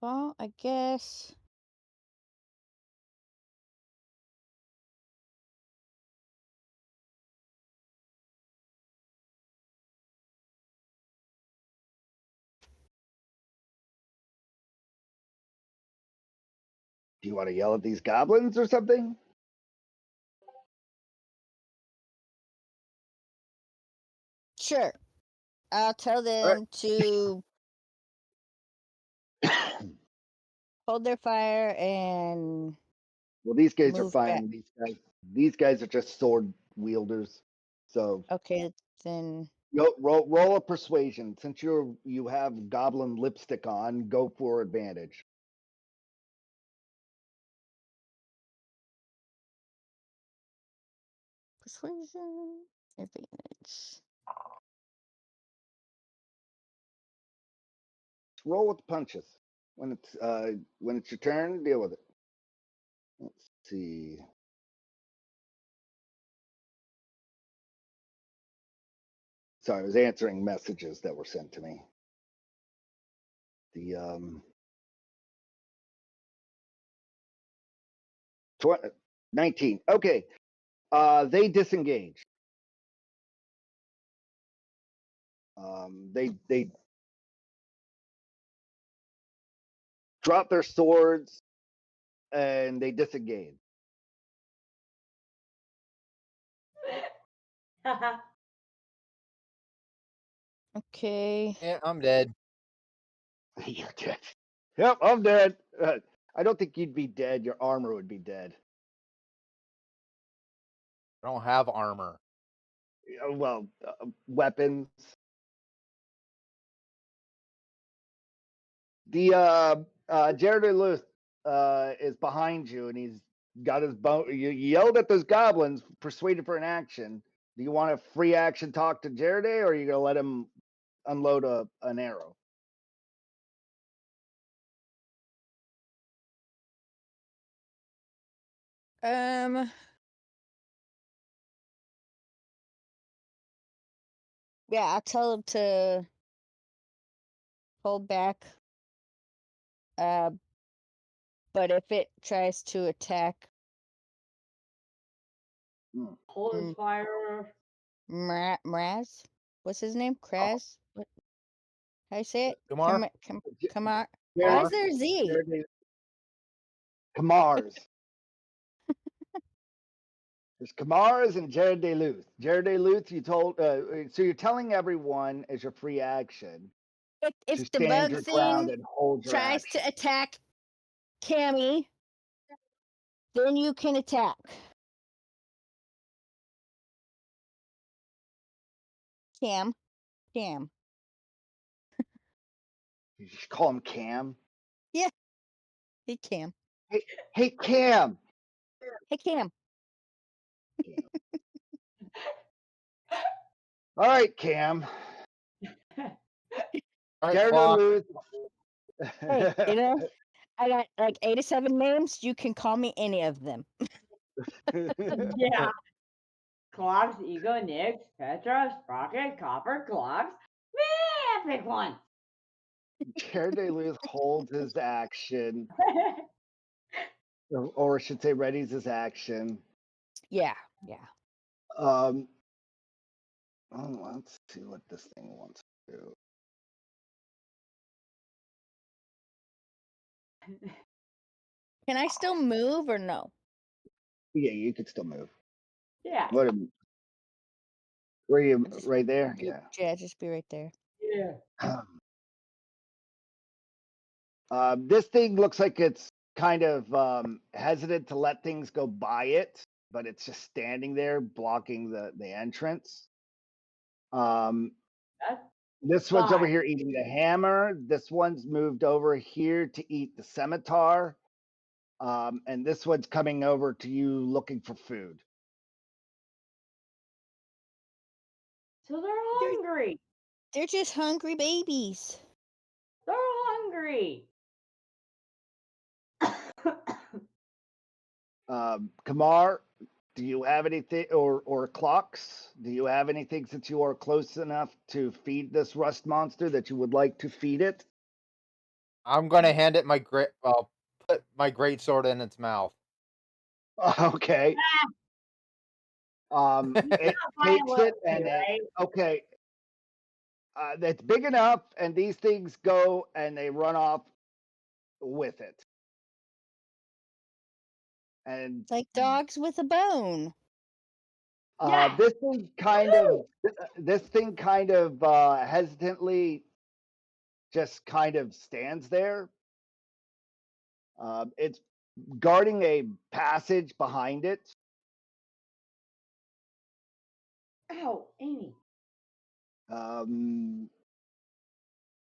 well, I guess. Do you want to yell at these goblins or something? Sure. I'll tell them to hold their fire and Well, these guys are move back. fine. These guys are just sword wielders. So Okay, then. roll a persuasion. Since you have goblin lipstick on, go for advantage. Persuasion advantage. Roll with punches. When it's your turn, deal with it. Let's see. Sorry, I was answering messages that were sent to me. The 19. Okay. They disengage. They drop their swords and they disengage. Okay. Yeah, I'm dead. You're dead. Yep, I'm dead. I don't think you'd be dead. Your armor would be dead. I don't have armor. Well, weapons. The Jared Lewis is behind you, and he's got his bow. You yelled at those goblins, persuaded for an action. Do you want a free action talk to Jared, or are you gonna let him unload an arrow? Um. Yeah, I'll tell them to hold back. But if it tries to attack Hold Mm. his fire. Mraz, what's his name? Kraz? What? How you say it? Kumar? Kamar. Jared- Why is there a Z? Jared- Kamars. There's Kamars and Jared DeLuth. Jared DeLuth, you told. So you're telling everyone as your free action to If the stand bug your ground thing and hold your tries action. to attack Cammy, then you can attack. Cam. You just call him Cam. Hey, Cam. Hey, Cam. Hey, Cam. All right, Cam. All right, Jared clock. DeLuth. Hey, you know, I got like 87 names. You can call me any of them. Yeah. Clogs, Ego, Nix, Petra, Sprocket, Copper, Clogs. Man, pick one. Jared DeLuth holds his action, or I should say, readies his action. Yeah. Oh, let's see what this thing wants to do. Can I still move or no? Yeah, you could still move. Yeah. What? Were you Just- right there? Yeah, just be right there. Yeah. This thing looks like it's kind of hesitant to let things go by it, but it's just standing there blocking the entrance. That's This one's over fine. here eating the hammer. This one's moved over here to eat the scimitar. And this one's coming over to you looking for food. So they're hungry. They're just hungry babies. They're hungry. Kamar, do you have anything, or clocks? Do you have anything since you are close enough to feed this rust monster that you would like to feed it? I'm gonna hand it my great. Put my great sword in its mouth. Okay. It Fine takes with it me, and right? okay. That's big enough, and these things go and they run off with it. And Like dogs with a bone. Yeah. this thing kind of hesitantly just kind of stands there. It's guarding a passage behind it. Ow, Amy.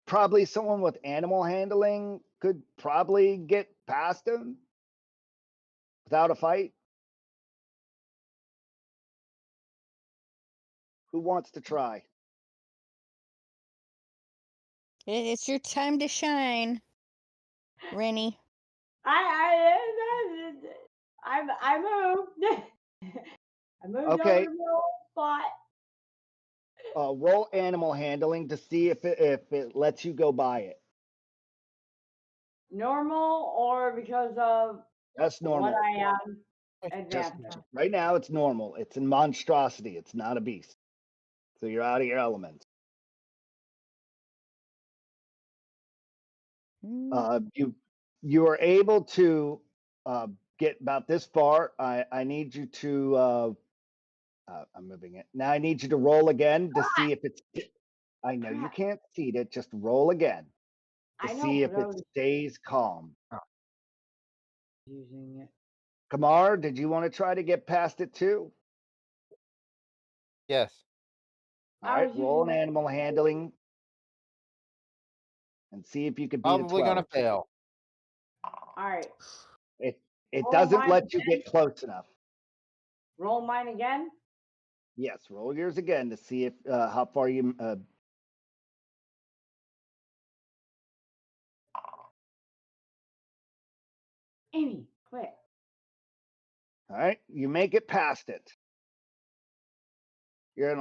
Probably someone with animal handling could probably get past him without a fight. Who wants to try? It's your time to shine, Rennie. I moved. I moved Okay. over to my old spot. Roll animal handling to see if it lets you go by it. Normal or because of That's normal. what I am Just advanced. right now, it's normal. It's a monstrosity. It's not a beast. So you're out of your element. You are able to get about this far. I need you to. I'm moving it now. I need you to roll again to see if it's. I know you Crap. can't see it. Just roll again to I know, see if but I it was stays calm. using it. Kamar, did you want to try to get past it too? Yes. All I right, was roll an using it. animal handling and see if you could beat a Probably 12. gonna fail. Alright. It Roll doesn't mine let you again. get close enough. Roll mine again. Yes, roll yours again to see if how far you. Amy, quick. All right, you make it past it. You're in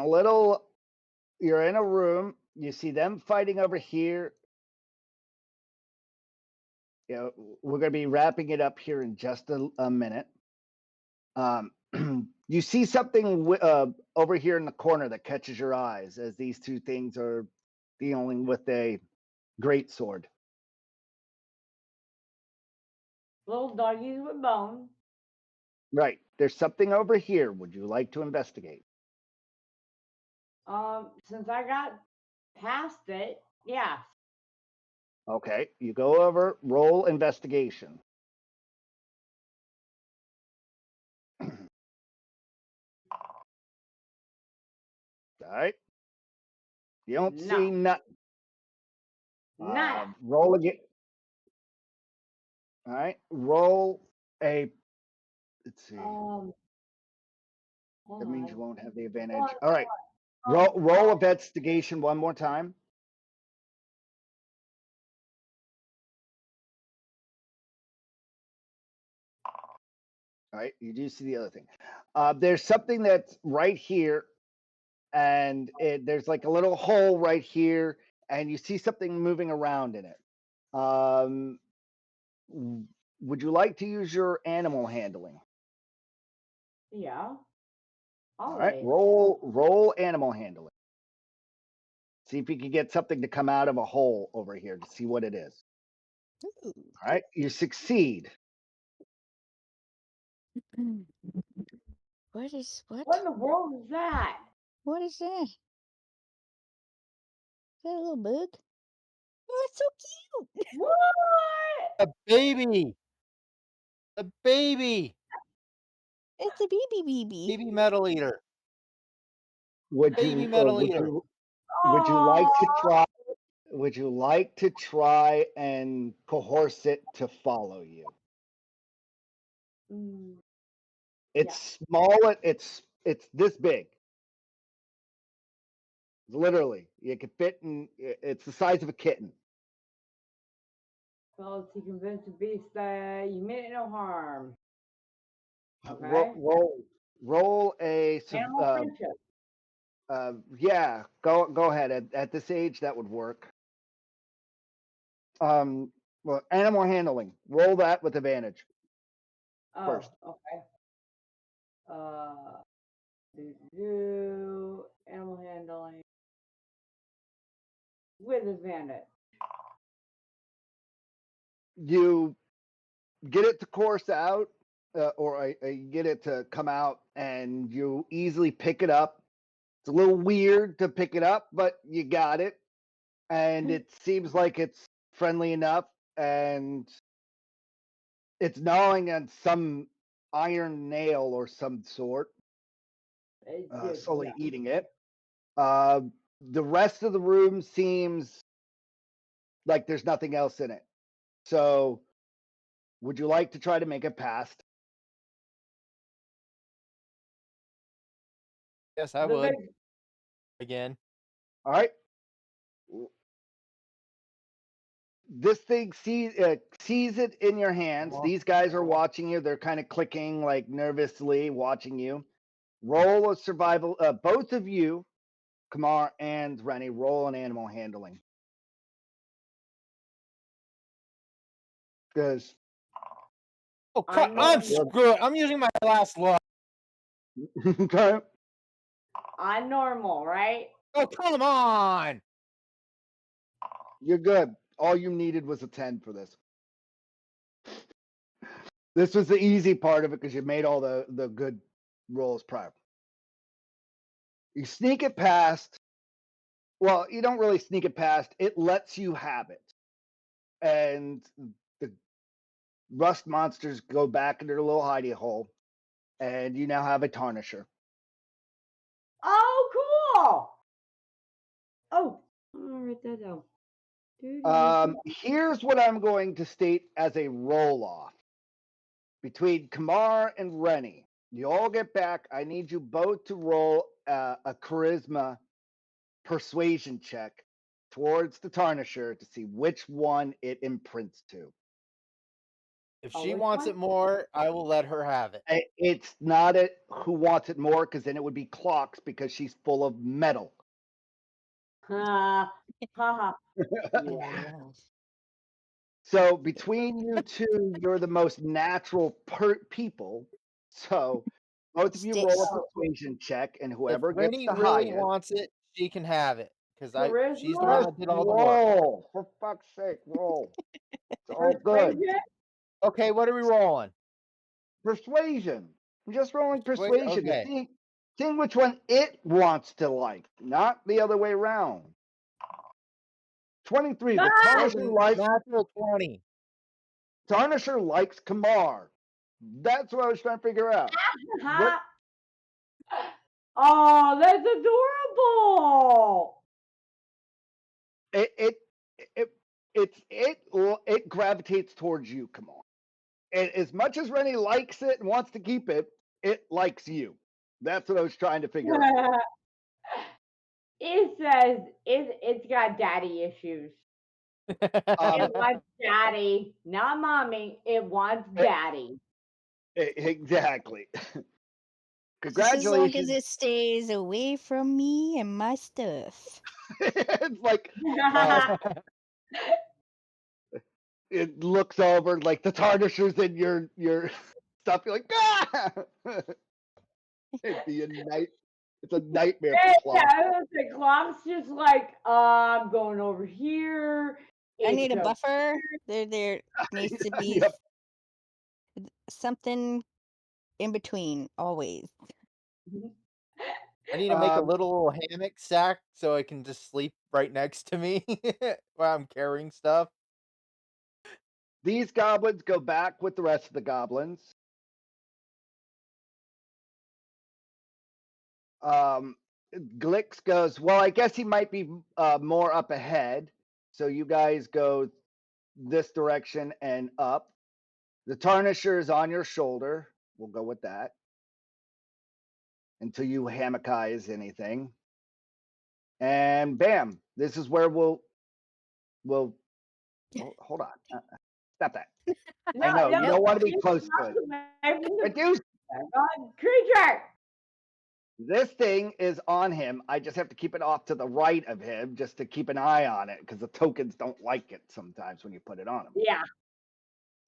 a room. You see them fighting over here. we're going to be wrapping it up here in just a minute. You see something over here in the corner that catches your eyes as these two things are dealing with a great sword. Little doggies with bones. Right. There's something over here. Would you like to investigate? Since I got past it, yeah. Okay. You go over, roll investigation. All right. You don't No. see nothing. Nada. Roll again. All right. Roll a. Let's see. Hold That means on. you won't have the Hold advantage. on, All right. hold on. Roll investigation one more time. All right. You do see the other thing. There's something that's right here, and there's like a little hole right here, and you see something moving around in it. Would you like to use your animal handling? Yeah. All right. Always. Roll animal handling. See if you can get something to come out of a hole over here to see what it is. Ooh. All right. You succeed. What is what? What in the world is that? What is that? Is that a little bug? Oh, it's so cute. What? A baby. A baby. It's a baby. Baby metal eater. Would Baby you metal eater. would you like to Aww. try? Would you like to try and coerce it to follow you? It's small. It's this big. Literally, you could fit in. It's the size of a kitten. Well, to convince the beast that you meant it no harm. Okay. Roll a. Animal friendship. Yeah, go ahead. At this age, that would work. Well, animal handling. Roll that with advantage. Oh, First. okay. Animal handling with advantage. You get it to course out, or you get it to come out, and you easily pick it up. It's a little weird to pick it up, but you got it, and it seems like it's friendly enough, and it's gnawing on some iron nail or some sort, slowly eating it. The rest of the room seems like there's nothing else in it. So, would you like to try to make it past? Yes, I would. Again. All right. This thing sees it in your hands. These guys are watching you. They're kind of clicking like nervously, watching you. Roll a survival. Both of you, Kamar and Rennie, roll an animal handling. Because Oh crap! I'm screwed. I'm using my last luck. okay. I'm normal, right? Oh come on! You're good. All you needed was a 10 for this. This was the easy part of it because you made all the good rolls prior. You sneak it past. Well, you don't really sneak it past. It lets you have it. And the rust monsters go back into their little hidey hole. And you now have a tarnisher. Oh, cool. Oh, I'm gonna write that down. Here's what I'm going to state as a roll off between Kamar and Rennie. You all get back. I need you both to roll a charisma persuasion check towards the tarnisher to see which one it imprints to. If she wants it more, I will let her have it. It's not who wants it more, because then it would be clocks because she's full of metal. Ha ha. Yeah. So between you two, you're the most natural people. So both of you Sti- roll a persuasion check, and If whoever gets Rennie the really highest. wants it, she can have it she's the one Charisma, Just that did all the work. roll. For fuck's sake, roll. It's all good. persuasion. Okay, what are we rolling? Persuasion. I'm just rolling Persuasion, persuasion to okay. seeing which one it wants to like, not the other way around. 23. The Nice! Natural 20. Tarnisher likes Kamar. That's what I was trying to figure out. What Oh, that's adorable. it gravitates towards you, Kamar. And as much as Rennie likes it and wants to keep it, it likes you. That's what I was trying to figure out. It says it's got daddy issues. It wants daddy, not mommy. It wants daddy. Exactly. Just as long as Congratulations. it stays away from me and my stuff. It's like it looks over like the tarnishers in your stuff. You're like, ah! It'd be a night. It's a nightmare for Clark. The clock's just like, I'm going over here. I need a It's buffer. There needs to be Yep. something in between always. I need to make a Um, little hammock sack so I can just sleep right next to me while I'm carrying stuff. These goblins go back with the rest of the goblins. Glix goes, well, I guess he might be more up ahead. So you guys go this direction and up. The Tarnisher is on your shoulder. We'll go with that until you hammockize anything. And bam, this is where we'll hold on. Stop that. I know you don't want to be close to it. Reduce. Creature. This thing is on him. I just have to keep it off to the right of him just to keep an eye on it because the tokens don't like it sometimes when you put it on him. Yeah.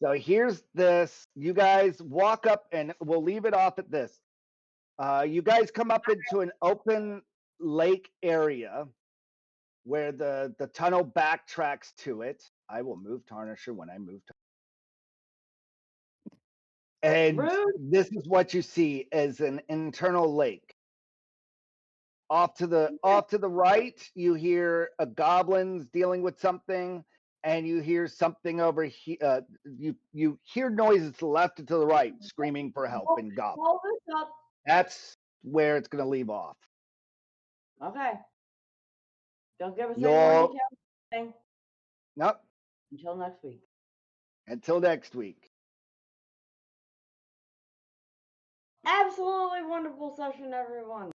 So here's this. You guys walk up and we'll leave it off at this. You guys come up into an open lake area where the tunnel backtracks to it. I will move Tarnisher when I move. And Rude. this is what you see as an internal lake. Off to the right, you hear a goblins dealing with something, and you hear something over here. You hear noises to the left and to the right, screaming for help in goblin. Hold this up. That's where it's going to leave off. Okay. Don't give us any more details. Nope. Until next week. Until next week. Absolutely wonderful session, everyone.